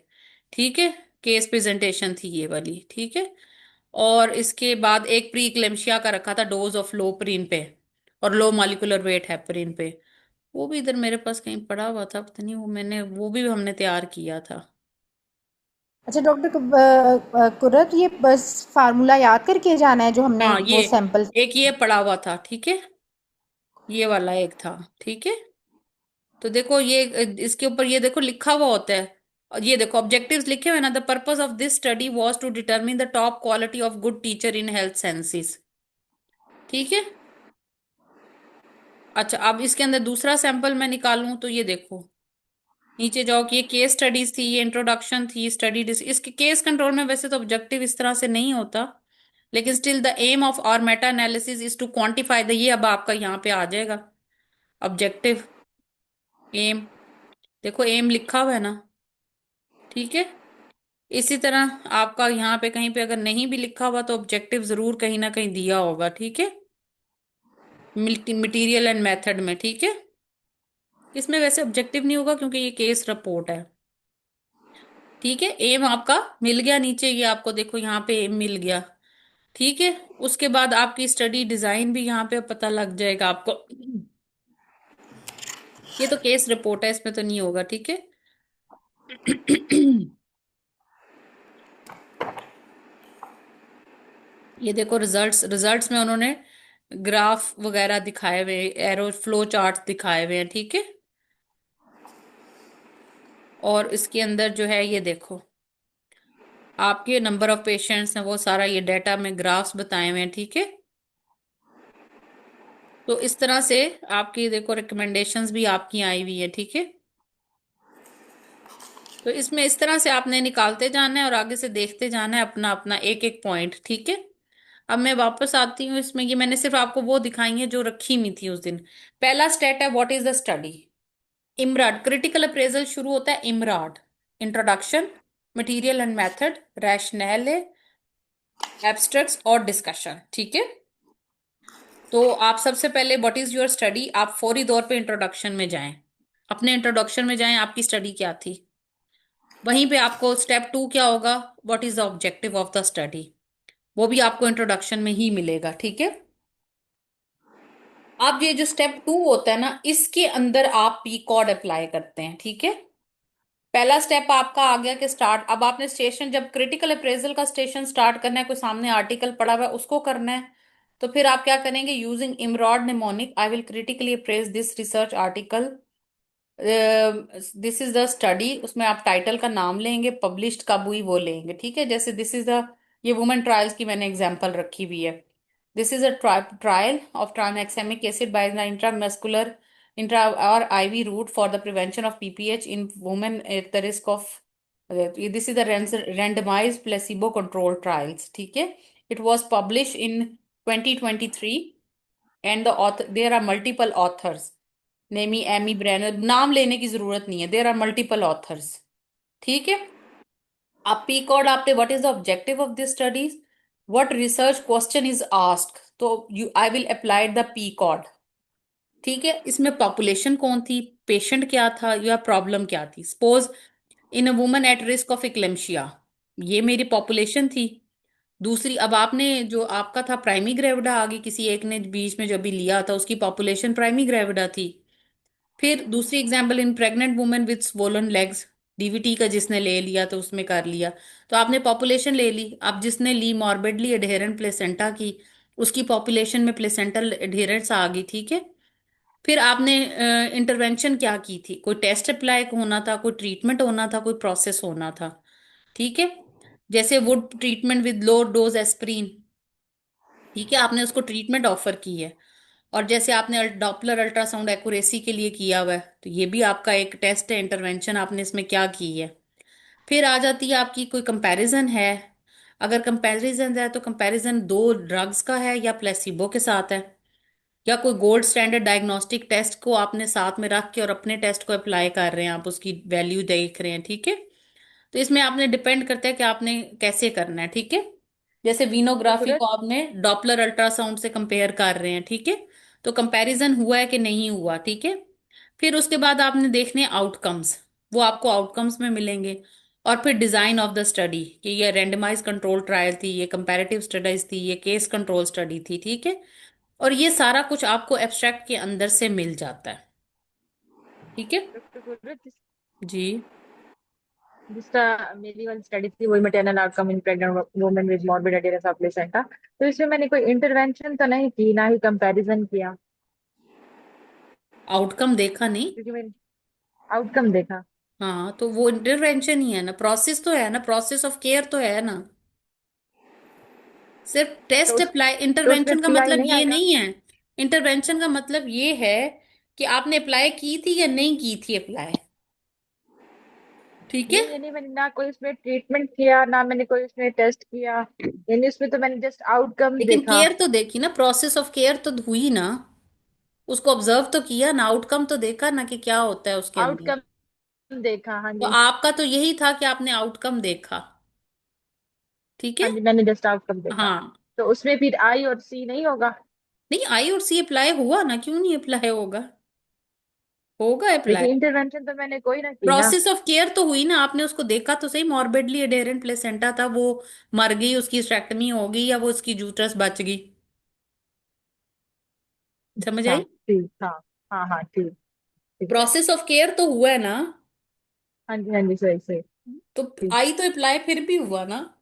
ठीक है। केस प्रेजेंटेशन थी ये वाली, ठीक है। और इसके बाद एक प्री क्लेम्शिया का रखा था डोज ऑफ लोपरिन पे और लो मॉलिक्यूलर वेट हेपरिन पे, वो भी इधर मेरे पास कहीं पड़ा हुआ था, पता नहीं, वो मैंने, वो भी हमने तैयार किया था। अच्छा डॉक्टर कुरत ये बस फार्मूला याद करके जाना है जो हमने हाँ, वो सैंपल। एक ये पड़ा हुआ था, ठीक है, ये वाला एक था, ठीक है। तो देखो ये इसके ऊपर ये देखो लिखा हुआ होता है, और ये देखो ऑब्जेक्टिव्स लिखे हुए हैं ना, the purpose of this study was to determine the top quality of good teacher in health sciences, ठीक है। अच्छा, अब इसके अंदर दूसरा सैंपल मैं निकालूं तो ये देखो, नीचे जाओ कि ये केस स्टडीज थी, ये इंट्रोडक्शन थी, स्टडी इसके केस कंट्रोल में वैसे तो ऑब्जेक्टिव इस तरह से नहीं होता, लेकिन still the aim of our meta analysis is to quantify the, ये अब आपका यहाँ पे आ जाएगा ऑब्जेक्टिव, एम, देखो एम लिखा हुआ है ना, ठीक है। इसी तरह आपका यहाँ पे कहीं पे अगर नहीं भी लिखा हुआ तो ऑब्जेक्टिव जरूर कहीं ना कहीं दिया होगा, ठीक है, मटेरियल एंड मेथड में, ठीक है। इसमें वैसे ऑब्जेक्टिव नहीं होगा क्योंकि ये केस रिपोर्ट है, ठीक है। एम आपका मिल गया नीचे, ये आपको देखो यहाँ पे एम मिल गया, ठीक है। उसके बाद आपकी स्टडी डिजाइन भी यहाँ पे पता लग जाएगा आपको, ये तो केस रिपोर्ट है, इसमें तो नहीं होगा, ठीक है। ये देखो रिजल्ट्स में उन्होंने ग्राफ वगैरह दिखाए हुए, एरो फ्लो चार्ट दिखाए हुए हैं, ठीक है। और इसके अंदर जो है ये देखो आपके नंबर ऑफ पेशेंट्स हैं, वो सारा ये डेटा में ग्राफ्स बताए हुए हैं, ठीक है। तो इस तरह से आपकी देखो रिकमेंडेशंस भी आपकी आई हुई है, ठीक है। तो इसमें इस तरह से आपने निकालते जाना है और आगे से देखते जाना है अपना अपना एक एक पॉइंट, ठीक है। अब मैं वापस आती हूँ इसमें, ये मैंने सिर्फ आपको वो दिखाई है जो रखी हुई थी उस दिन। पहला स्टेट है what is the study. IMRAD critical appraisal शुरू होता है IMRAD, introduction, material and method, rationale, abstracts और डिस्कशन, ठीक है। तो आप सबसे पहले व्हाट इज योर स्टडी, आप फौरी तौर पे इंट्रोडक्शन में जाएं, अपने इंट्रोडक्शन में जाएं, आपकी स्टडी क्या थी। वहीं पे आपको स्टेप 2 क्या होगा, what is the objective of the study, वो भी आपको इंट्रोडक्शन में ही मिलेगा, ठीक है। अब ये जो स्टेप 2 होता है ना, इसके अंदर आप पी कॉड अप्लाई करते हैं, ठीक है। पहला स्टेप आपका आ गया कि स्टार्ट, अब आपने स्टेशन, जब क्रिटिकल अप्रेजल का स्टेशन स्टार्ट करना है, कोई सामने आर्टिकल पड़ा हुआ है उसको करना है, तो फिर आप क्या करेंगे, using IMRAD mnemonic I will critically appraise this research article, this is the study, उसमें आप टाइटल का नाम लेंगे, पब्लिश्ड कब हुई वो लेंगे, ठीक है। जैसे दिस इज द, ये वुमेन ट्रायल्स की मैंने एग्जांपल रखी हुई है। This is a trial of tranexamic acid by the intramuscular intra और IV route for the prevention of PPH in women at the risk of, this is the randomized placebo controlled trials, ठीक है। It was published in 2023 and the author, there are multiple authors, नेमी Amy Brenner, नाम लेने की जरूरत नहीं है, there are multiple authors, ठीक है। आप पी कॉर्ड आपने what is the objective of this studies, what research question is asked, तो you I will apply the पी कॉर्ड, ठीक है। इसमें पॉपुलेशन कौन थी, पेशेंट क्या था या प्रॉब्लम क्या थी। Suppose in a woman at risk of eclampsia, ये मेरी पॉपुलेशन थी। दूसरी, अब आपने जो आपका था प्राइमी ग्रेविडा, आगे किसी एक ने बीच में जो भी लिया था उसकी पॉपुलेशन प्राइमी ग्रेविडा थी। फिर दूसरी example in pregnant women with swollen legs, DVT का जिसने ले लिया तो उसमें कर लिया, तो आपने पॉपुलेशन ले ली। अब जिसने ली मॉर्बिडली एडेरेंट प्लेसेंटा की, उसकी पॉपुलेशन में प्लेसेंटल एडेरेंस आ गई, ठीक है। फिर आपने इंटरवेंशन क्या की थी, कोई टेस्ट अप्लाई होना था, कोई ट्रीटमेंट होना था, कोई प्रोसेस होना था, ठीक है। जैसे would treatment with low dose aspirin, ठीक है, आपने उसको ट्रीटमेंट ऑफर की है। और जैसे आपने डॉपलर अल्ट्रासाउंड एक्यूरेसी के लिए किया हुआ है, तो ये भी आपका एक टेस्ट है, इंटरवेंशन आपने इसमें क्या की है। फिर आ जाती है आपकी कोई कंपैरिजन है, अगर कंपैरिजन है तो कंपैरिजन दो ड्रग्स का है या प्लेसिबो के साथ है, या कोई गोल्ड स्टैंडर्ड डायग्नोस्टिक टेस्ट को आपने साथ में रख के और अपने टेस्ट को अप्लाई कर रहे हैं, आप उसकी वैल्यू देख रहे हैं, ठीक है। तो इसमें आपने डिपेंड करता है कि आपने कैसे करना है, ठीक है। जैसे डॉक्टर वीनोग्राफी कुरत, को आपने डॉपलर अल्ट्रासाउंड से कंपेयर कर रहे हैं, ठीक है। तो कंपैरिजन हुआ है कि नहीं हुआ, ठीक है। फिर उसके बाद आपने देखने आउटकम्स, वो आपको आउटकम्स में मिलेंगे। और फिर डिजाइन ऑफ द स्टडी, कि ये रेंडमाइज कंट्रोल ट्रायल थी, ये कंपैरेटिव स्टडीज थी, ये केस कंट्रोल स्टडी थी, ठीक है। और ये सारा कुछ आपको एब्स्ट्रैक्ट के अंदर से मिल जाता है, ठीक है डॉक्टर कुरत, जी। जिसका मेरी वाली स्टडी थी वही maternal outcome in pregnant women with morbid adherence of placenta, तो इसमें मैंने कोई इंटरवेंशन तो नहीं की, ना ही कंपैरिजन किया, आउटकम देखा नहीं। क्योंकि मैंने आउटकम देखा। हाँ, तो वो इंटरवेंशन ही है ना, प्रोसेस तो है ना, प्रोसेस ऑफ केयर तो है ना। सिर्फ तो टेस्ट उस अप्लाई, तो उसमें इंटरवेंशन का पीआई मतलब नहीं ये आएगा? नहीं है। इंटरवेंशन का मतलब ये है कि आपने अप्लाई की थी या नहीं की थी अप्लाई, ठीक है। नहीं, यानी मैंने ना कोई उसमें ट्रीटमेंट किया, ना मैंने कोई उसमें टेस्ट किया, यानी उसमें तो मैंने जस्ट आउटकम लेकिन देखा। केयर तो देखी ना, प्रोसेस ऑफ केयर तो हुई ना, उसको ऑब्जर्व तो किया ना, आउटकम तो देखा ना कि क्या होता है उसके अंदर। आउटकम देखा, हाँ तो जी। आपका तो यही था कि आपने आउटकम देखा, ठीक है। हाँ जी, मैंने जस्ट आउटकम देखा। हाँ, तो उसमें फिर आई और सी नहीं होगा? नहीं आई और सी अप्लाई हुआ ना, क्यों नहीं अप्लाई होगा, होगा अप्लाई। लेकिन इंटरवेंशन तो मैंने कोई ना की ना। प्रोसेस ऑफ केयर तो हुई ना, आपने उसको देखा तो सही, मॉर्बिडली एडेरेंट प्लेसेंटा था, वो मर गई, उसकी स्ट्रेक्टमी हो गई या वो उसकी यूट्रस बच गई, समझ अच्छा आई। ठीक, हाँ। हाँ हाँ ठीक। ठीक है। प्रोसेस ऑफ केयर तो हुआ है ना, हाँ जी सही सही। तो ठीक। आई तो अप्लाई फिर भी हुआ ना। हाँ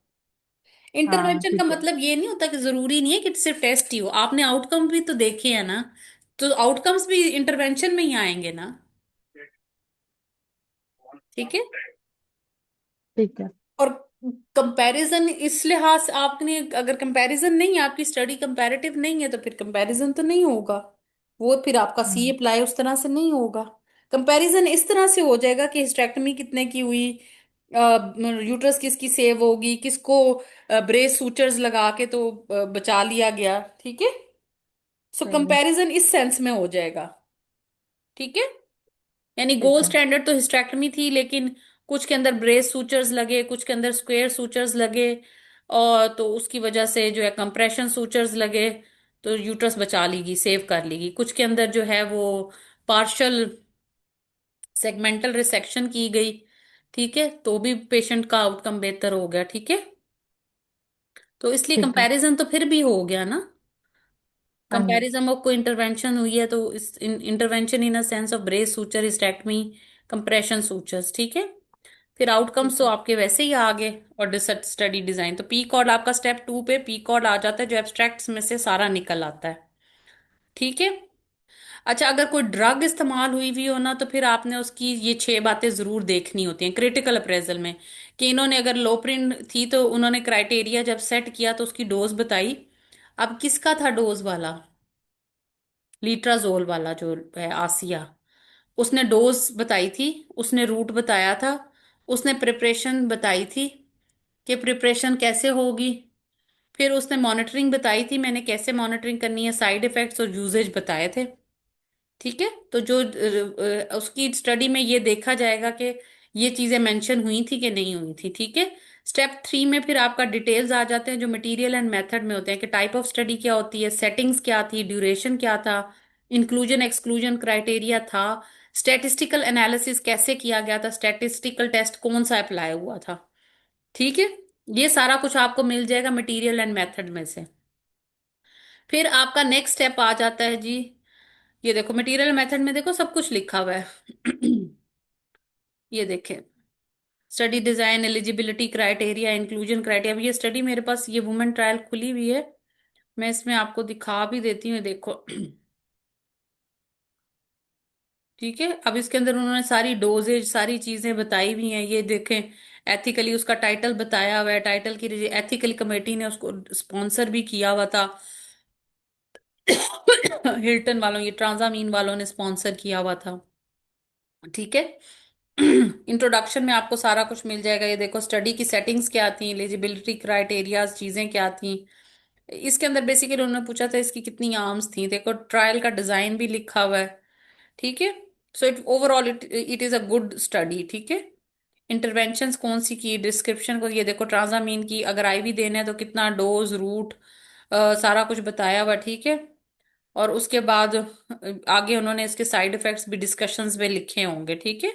इंटरवेंशन का ठीक है। मतलब ये नहीं होता कि जरूरी नहीं है कि सिर्फ टेस्ट ही हो, आपने आउटकम भी तो देखे हैं ना, तो आउटकम्स भी इंटरवेंशन में ही आएंगे ना, ठीक है। ठीक है। और कंपैरिजन इस लिहाज से आपने, अगर कंपैरिजन नहीं है, आपकी स्टडी कंपैरेटिव नहीं है, तो फिर कंपैरिजन तो नहीं होगा। वो फिर आपका सी अप्लाई उस तरह से नहीं होगा। कंपैरिजन इस तरह से हो जाएगा कि हिस्टेक्टमी कितने की हुई, यूट्रस किसकी सेव होगी, किसको ब्रेस सूचर्स लगा के तो बचा लिया गया। ठीक है, सो कंपैरिजन इस सेंस में हो जाएगा। ठीक है, यानी गोल्ड स्टैंडर्ड तो हिस्टेक्टमी थी, लेकिन कुछ के अंदर ब्रेस सूचर्स लगे, कुछ के अंदर स्क्वेयर सूचर्स लगे, और तो उसकी वजह से जो है कंप्रेशन सूचर्स लगे, तो यूट्रस बचा लेगी, सेव कर लेगी। कुछ के अंदर जो है वो पार्शल सेगमेंटल रिसेक्शन की गई। ठीक है, तो भी पेशेंट का आउटकम बेहतर हो गया। ठीक है, तो इसलिए कंपैरिजन तो फिर भी हो गया ना। कंपैरिजन ऑफ कोई इंटरवेंशन हुई है तो इस intervention in a sense of brace suture, hysterectomy, compression sutures. ठीक है, फिर आउटकम्स तो आपके वैसे ही आ गए। और स्टडी डिजाइन तो पी कॉर्ड आपका स्टेप 2 पे पी कॉर्ड आ जाता है, जो एब्स्ट्रैक्ट्स में से सारा निकल आता है। ठीक है, अच्छा, अगर कोई ड्रग इस्तेमाल हुई भी हो ना, तो फिर आपने उसकी ये 6 बातें जरूर देखनी होती हैं क्रिटिकल अप्रेजल में, कि इन्होंने अगर लोप्रिन थी तो उन्होंने क्राइटेरिया जब सेट किया तो उसकी डोज बताई। अब किसका था डोज वाला? लीट्राजोल वाला जो है आसिया, उसने डोज बताई थी, उसने रूट बताया था, उसने प्रिपरेशन बताई थी कि प्रिपरेशन कैसे होगी, फिर उसने मॉनिटरिंग बताई थी, मैंने कैसे मॉनिटरिंग करनी है, साइड इफेक्ट्स और यूजेज बताए थे। ठीक है, तो जो उसकी स्टडी में ये देखा जाएगा कि ये चीजें मेंशन हुई थी कि नहीं हुई थी। ठीक है, स्टेप 3 में फिर आपका डिटेल्स आ जाते हैं जो मटेरियल एंड मेथड में होते हैं, कि टाइप ऑफ स्टडी क्या होती है, सेटिंग्स क्या थी, ड्यूरेशन क्या था, इंक्लूजन एक्सक्लूजन क्राइटेरिया था, स्टैटिस्टिकल एनालिसिस कैसे किया गया था, स्टैटिस्टिकल टेस्ट कौन सा अप्लाई हुआ था। ठीक है, ये सारा कुछ आपको मिल जाएगा मटेरियल एंड मेथड में से। फिर आपका नेक्स्ट स्टेप आ जाता है जी, ये देखो मटेरियल मेथड में देखो सब कुछ लिखा हुआ है। ये देखें, study design, eligibility criteria, inclusion criteria. अब ये स्टडी मेरे पास ये वुमेन ट्रायल खुली हुई है, मैं इसमें आपको दिखा भी देती हूँ, देखो। ठीक है, अब इसके अंदर उन्होंने सारी डोजेज सारी चीजें बताई हुई हैं, ये देखें। एथिकली उसका टाइटल बताया हुआ है, टाइटल की एथिकल कमेटी ने उसको स्पॉन्सर भी किया हुआ था। हिल्टन वालों, ये ट्रांजामीन वालों ने स्पॉन्सर किया हुआ था। ठीक है, इंट्रोडक्शन में आपको सारा कुछ मिल जाएगा। ये देखो स्टडी की सेटिंग्स क्या थी, एलिजिबिलिटी क्राइटेरियाज चीजें क्या थी। इसके अंदर बेसिकली उन्होंने पूछा था इसकी कितनी आर्म्स थी, देखो ट्रायल का डिजाइन भी लिखा हुआ है। ठीक है, so it overall it is a good study. ठीक है, इंटरवेंशंस कौन सी की, डिस्क्रिप्शन को ये देखो, ट्रांजामीन की अगर आईवी देना है तो कितना डोज, रूट, सारा कुछ बताया हुआ। ठीक है, और उसके बाद आगे उन्होंने इसके साइड इफेक्ट्स भी डिस्कशंस में लिखे होंगे। ठीक है,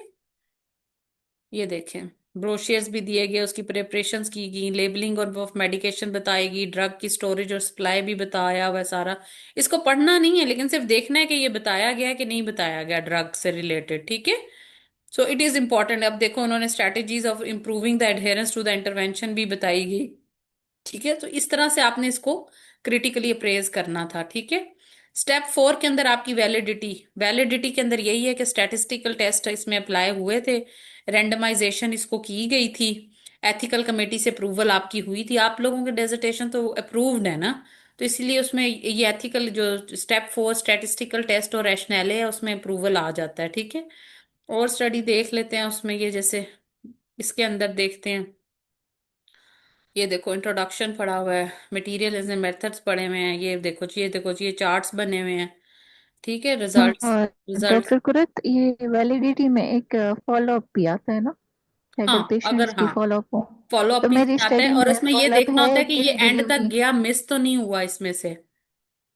ये देखें ब्रोशियर्स भी दिए गए, उसकी प्रिपरेशंस की गई, लेबलिंग और ऑफ मेडिकेशन बताएगी, ड्रग की स्टोरेज और सप्लाई भी बताया हुआ है सारा। इसको पढ़ना नहीं है, लेकिन सिर्फ देखना है कि ये बताया गया है कि नहीं बताया गया ड्रग से रिलेटेड। ठीक है, सो इट इज इंपॉर्टेंट। अब देखो उन्होंने strategies of improving the adherence to the intervention भी बताई गई। ठीक है, तो इस तरह से आपने इसको क्रिटिकली अप्रेज करना था। ठीक है, स्टेप 4 के अंदर आपकी वैलिडिटी, वैलिडिटी के अंदर यही है कि स्टैटिस्टिकल टेस्ट इसमें अप्लाई हुए थे, रेंडमाइजेशन इसको की गई थी, एथिकल कमेटी से अप्रूवल आपकी हुई थी, आप लोगों के डेजर्टेशन तो अप्रूव्ड है ना, तो इसलिए उसमें ये एथिकल जो स्टेप 4 स्टैटिस्टिकल टेस्ट और रैशनैले है उसमें अप्रूवल आ जाता है। ठीक है, और स्टडी देख लेते हैं उसमें, ये जैसे इसके अंदर देखते हैं, ये देखो इंट्रोडक्शन पढ़ा हुआ है, मटेरियल एंड मेथड्स पढ़े हुए हैं, ये देखो जी, ये देखो जी, ये चार्ट्स बने हुए हैं। ठीक है, रिजल्ट्स, और रिजल्ट्स। डॉक्टर कुरत, ये वैलिडिटी में एक फॉलो अप भी आता है ना, कि अगर हाँ, अगर पेशेंट्स की हाँ, फॉलो अप हो। फॉलो तो अप भी मेरी आता है, स्टडी और में इसमें ये फॉलो अप देखना है होता है कि ये टिल एंड तक डिलीवरी। गया, मिस तो नहीं हुआ इसमें से।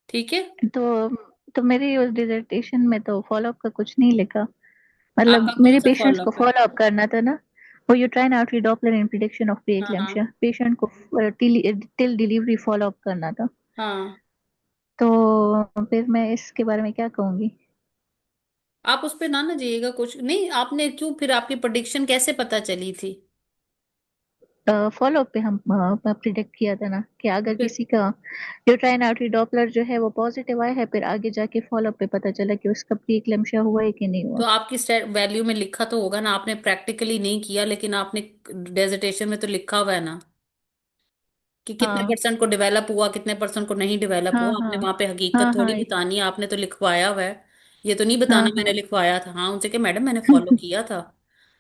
ठीक है, तो तो मेरी उस डिसर्टेशन में तो फॉलो अप का कुछ नहीं लिखा, मतलब आपका कौन मेरे सा पेशेंट्स फॉलो को अप है? फॉलो अप करना था ना। वो you try out Doppler in prediction of pre हाँ एक्लेम्पशिया, हाँ पेशेंट को टिल डिलीवरी फॉलो अप करना था। हाँ, तो फिर मैं इसके बारे में क्या कहूंगी? आप उस पे ना जाइएगा, कुछ नहीं, आपने क्यों, फिर आपकी प्रेडिक्शन कैसे पता चली थी? फॉलो अप पे हम प्रिडिक्ट किया था ना, कि तो अगर फिर किसी का यूट्राइन आर्टरी डॉपलर जो है वो पॉजिटिव आया है, फिर आगे जाके फॉलो अप पे पता चला कि उसका प्री एक्लेम्पशिया हुआ है कि नहीं हुआ। तो आपकी वैल्यू में लिखा तो होगा ना, आपने प्रैक्टिकली नहीं किया लेकिन आपने डेजर्टेशन में तो लिखा हुआ है ना कि कितने हाँ परसेंट को डेवलप हुआ, कितने परसेंट को नहीं डेवलप हाँ हुआ। हाँ आपने वहां पे हकीकत हाँ थोड़ी हाँ बतानी है, आपने तो लिखवाया हुआ है। ये तो नहीं हाँ बताना मैंने हाँ लिखवाया था। हाँ, उनसे कि मैडम मैंने फॉलो किया था।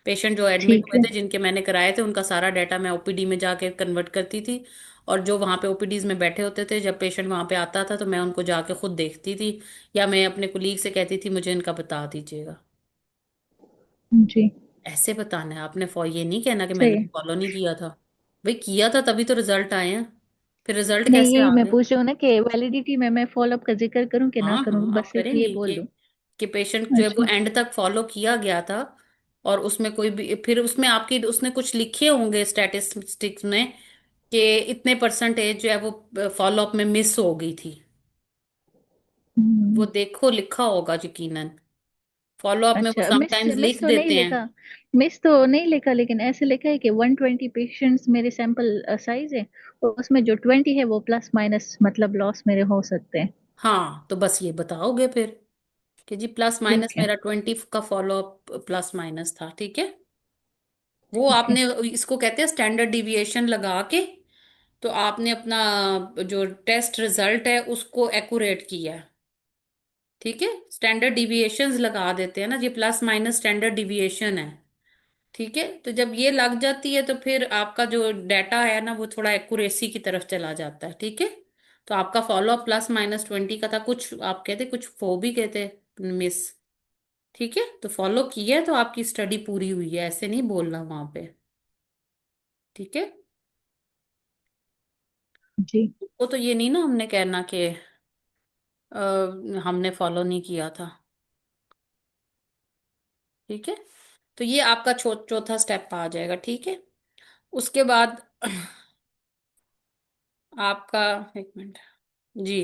पेशेंट जो एडमिट ठीक हुए है। थे, जिनके मैंने कराए थे, उनका सारा डाटा मैं ओपीडी में जाके कन्वर्ट करती थी। और जो वहां पे ओपीडीज में बैठे होते थे, जब पेशेंट वहां पे आता था तो मैं उनको जाके खुद देखती थी, या मैं अपने कुलीग से कहती थी मुझे इनका बता दीजिएगा। जी ऐसे बताना है आपने। ये नहीं कहना कि सही मैंने है। फॉलो नहीं किया था। भाई किया था तभी तो रिजल्ट आए हैं। फिर रिजल्ट नहीं कैसे यही आ मैं गए? पूछ रही हूँ ना कि वैलिडिटी में मैं फॉलोअप का जिक्र करूँ कि ना हाँ करूँ, हाँ, बस आप सिर्फ ये करेंगी बोल दूँ। कि पेशेंट जो है वो अच्छा। एंड तक फॉलो किया गया था। और उसमें कोई भी फिर उसमें आपकी उसने कुछ लिखे होंगे स्टैटिस्टिक्स में कि इतने परसेंटेज जो है वो फॉलो अप में मिस हो गई थी। वो हम्म। देखो लिखा होगा यकीनन। फॉलो अप में वो अच्छा, मिस समटाइम्स मिस लिख तो नहीं देते हैं। लिखा। मिस तो नहीं लिखा, लेकिन ऐसे लिखा है कि 120 पेशेंट्स मेरे सैंपल साइज है, और उसमें जो 20 है वो प्लस माइनस मतलब लॉस मेरे हो सकते हैं। हाँ, तो बस ये बताओगे फिर कि जी प्लस माइनस ठीक है। मेरा 20 का फॉलो अप प्लस माइनस था, ठीक है। वो ठीक है। आपने, इसको कहते हैं स्टैंडर्ड डिविएशन लगा के, तो आपने अपना जो टेस्ट रिजल्ट है उसको एक्यूरेट किया है, ठीक है। स्टैंडर्ड डिविएशंस लगा देते हैं ना, ये प्लस माइनस स्टैंडर्ड डिविएशन है, ठीक है। तो जब ये लग जाती है तो फिर आपका जो डाटा है ना वो थोड़ा एक्यूरेसी की तरफ चला जाता है, ठीक है। तो आपका फॉलो अप प्लस माइनस 20 का था, कुछ आप कहते कुछ वो भी कहते मिस, ठीक है। तो फॉलो किया है तो आपकी स्टडी पूरी हुई है, ऐसे नहीं बोलना वहां पे, ठीक है। जी। वो तो ये नहीं ना हमने कहना कि हमने फॉलो नहीं किया था, ठीक है। तो ये आपका चौथा स्टेप आ जाएगा, ठीक है। उसके बाद आपका, एक मिनट जी,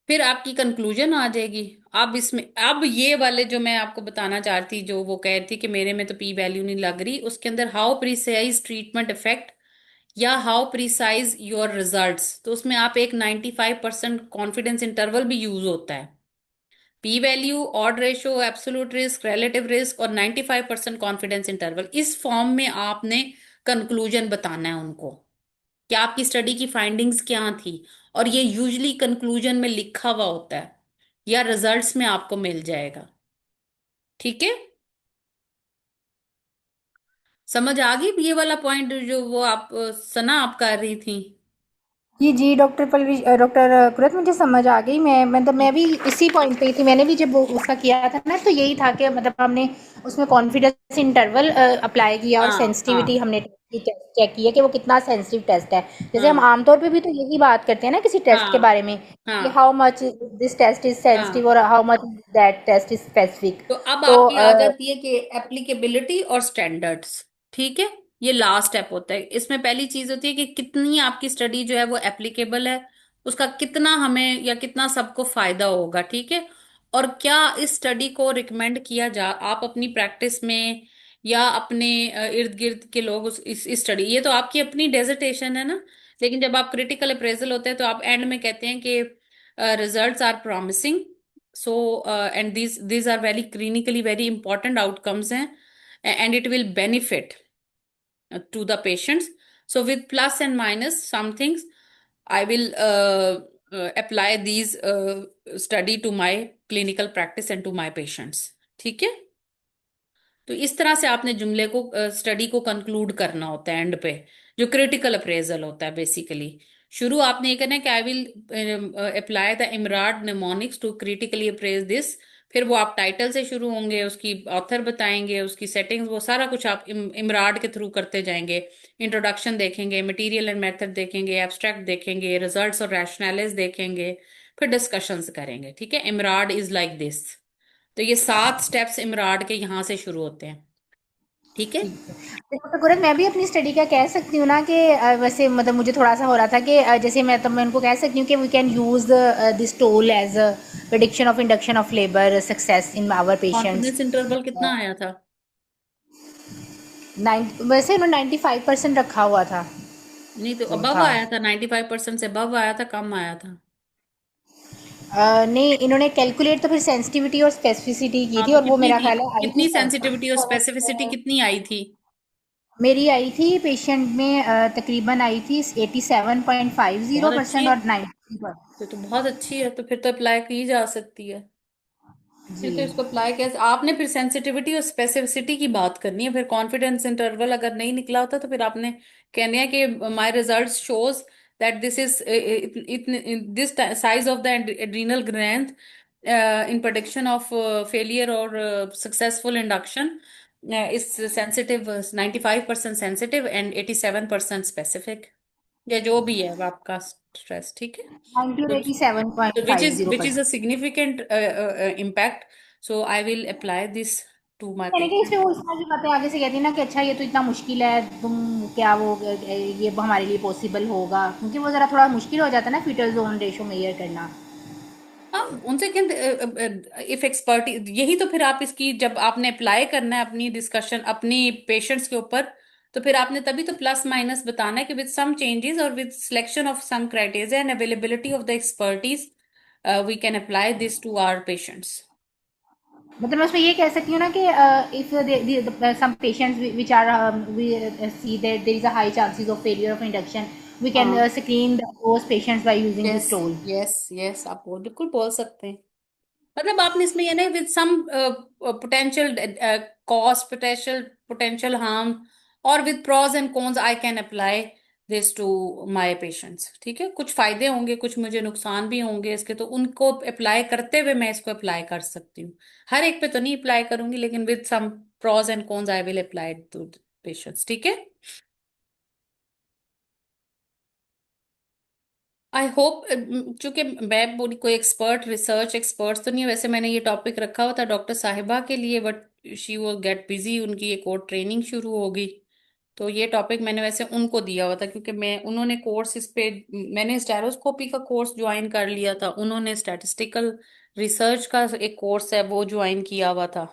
फिर आपकी कंक्लूजन आ जाएगी। अब इसमें, अब ये वाले जो मैं आपको बताना चाहती, जो वो कह रही थी कि मेरे में तो पी वैल्यू नहीं लग रही, उसके अंदर हाउ प्रिसाइज ट्रीटमेंट इफेक्ट या हाउ प्रिसाइज योर रिजल्ट्स, तो उसमें आप एक 95% कॉन्फिडेंस इंटरवल भी यूज होता है। P value, odd ratio, absolute risk, relative risk और 95% कॉन्फिडेंस इंटरवल, इस फॉर्म में आपने कंक्लूजन बताना है उनको कि आपकी स्टडी की फाइंडिंग्स क्या थी। और ये यूजली कंक्लूजन में लिखा हुआ होता है या रिजल्ट्स में आपको मिल जाएगा, ठीक है। समझ आ गई ये वाला पॉइंट जो वो आप सना आप कर रही थी? जी जी डॉक्टर कुरत, मुझे समझ आ गई। मैं मतलब मैं भी इसी पॉइंट पे ही थी। मैंने भी जब उसका किया था ना, तो यही था कि मतलब हमने उसमें कॉन्फिडेंस इंटरवल अप्लाई किया और हाँ सेंसिटिविटी हाँ हमने चेक की है कि वो कितना सेंसिटिव टेस्ट है। जैसे हम हाँ आमतौर पे भी तो यही बात करते हैं ना किसी टेस्ट के हाँ बारे में, कि हाँ how much this test is sensitive हाँ। और how much that test is specific. तो अब तो आपकी आ जाती है कि एप्लीकेबिलिटी और स्टैंडर्ड्स, ठीक है। ये लास्ट स्टेप होता है। इसमें पहली चीज होती है कि कितनी आपकी स्टडी जो है वो एप्लीकेबल है, उसका कितना हमें या कितना सबको फायदा होगा, ठीक है। और क्या इस स्टडी को रिकमेंड किया जा, आप अपनी प्रैक्टिस में या अपने इर्द गिर्द के लोग इस स्टडी, ये तो आपकी अपनी डेजिटेशन है ना। लेकिन जब आप क्रिटिकल अप्रेजल होते हैं तो आप एंड में कहते हैं कि results are promising, so and these are very clinically very important outcomes हैं, and it will benefit to the patients. So with plus and minus some things, I will apply these study to my clinical practice and to my patients, ठीक है। तो इस तरह से आपने जुमले को, स्टडी को कंक्लूड करना होता है एंड पे, जो क्रिटिकल अप्रेजल होता है बेसिकली। शुरू आपने ये करना है कि I will apply the IMRAD mnemonics to critically appraise this. फिर वो आप टाइटल से शुरू होंगे, उसकी ऑथर बताएंगे, उसकी सेटिंग्स, वो सारा कुछ आप इमराड के थ्रू करते जाएंगे। इंट्रोडक्शन देखेंगे, मटेरियल एंड मेथड देखेंगे, एब्स्ट्रैक्ट देखेंगे, रिजल्ट्स और रैशनैलिस देखेंगे, फिर डिस्कशंस करेंगे, ठीक है। इमराड इज लाइक दिस। तो ये 7 स्टेप्स इमराड के यहाँ से शुरू होते हैं, ठीक है। डॉक्टर गुरत, मैं भी अपनी स्टडी का कह सकती हूँ ना कि वैसे मतलब मुझे थोड़ा सा हो रहा था कि जैसे मैं उनको कह सकती हूँ कि we can use this tool as a prediction of induction of labour success in our patients. Confidence interval कितना आया था? वैसे उन्होंने 95% रखा हुआ था। नहीं तो अबव था आया था, 95% से अबव आया था, कम आया था? नहीं, इन्होंने कैलकुलेट तो फिर सेंसिटिविटी और स्पेसिफिसिटी की हाँ थी, तो और वो कितनी मेरा थी? ख्याल है आई थी कितनी सेंसिटिविटी और स्पेसिफिसिटी कितनी आई थी? मेरी आई थी पेशेंट में तकरीबन आई थी 87.50% बहुत अच्छी है, और 90%। तो बहुत अच्छी है, तो फिर तो अप्लाई की जा सकती है। फिर जी। तो इसको अप्लाई कैसे, आपने फिर सेंसिटिविटी और स्पेसिफिसिटी की बात करनी है। फिर कॉन्फिडेंस इंटरवल अगर नहीं निकला होता तो फिर आपने कहना है कि my results shows that this is this size of the adrenal gland in prediction of failure और successful induction is sensitive, 95% sensitive and 87% specific, या जो भी है वो आपका स्ट्रेस, ठीक है। 90 और तो so which is 87.50%। a significant impact. So I will apply this to my मैंने कहा इसमें patient. वो इस तरह की बातें आगे से कहती है ना कि अच्छा ये तो इतना मुश्किल है, तुम क्या वो ये हमारे लिए पॉसिबल होगा, क्योंकि वो ज़रा थोड़ा मुश्किल हो जाता है ना फीटल जोन रेशो मेजर करना। हाँ, उनसे कहते इफ एक्सपर्ट, यही तो फिर आप इसकी जब आपने अप्लाई करना है अपनी डिस्कशन अपनी पेशेंट्स के ऊपर, तो फिर आपने तभी तो प्लस माइनस बताना है कि विद सम चेंजेस और with selection of some criteria and availability of the expertise we can apply this to our patients. मतलब मैं उसमें ये कह सकती हूँ ना कि if some patients which are we see that there is a high chances of failure of induction, we can हाँ, screen those patients by using yes this tool. Yes yes, आप बिल्कुल बोल सकते हैं। मतलब आपने इसमें ये ना with some potential cost, potential harm, और with pros and cons I can apply this to my patients, ठीक है। कुछ फायदे होंगे, कुछ मुझे नुकसान भी होंगे इसके, तो उनको अप्लाई करते हुए मैं इसको अप्लाई कर सकती हूँ। हर एक पे तो नहीं अप्लाई करूंगी, लेकिन with some pros and cons I will apply to patients, ठीक है। आई होप, चूंकि मैं पूरी कोई एक्सपर्ट रिसर्च एक्सपर्ट तो नहीं है, वैसे मैंने ये टॉपिक रखा हुआ था डॉक्टर साहिबा के लिए, बट शी वो गेट बिजी, उनकी एक और ट्रेनिंग शुरू होगी, तो ये टॉपिक मैंने वैसे उनको दिया हुआ था, क्योंकि मैं उन्होंने कोर्स इस पे, मैंने स्टेरोस्कोपी का कोर्स ज्वाइन कर लिया था, उन्होंने स्टैटिस्टिकल रिसर्च का एक कोर्स है वो ज्वाइन किया हुआ था।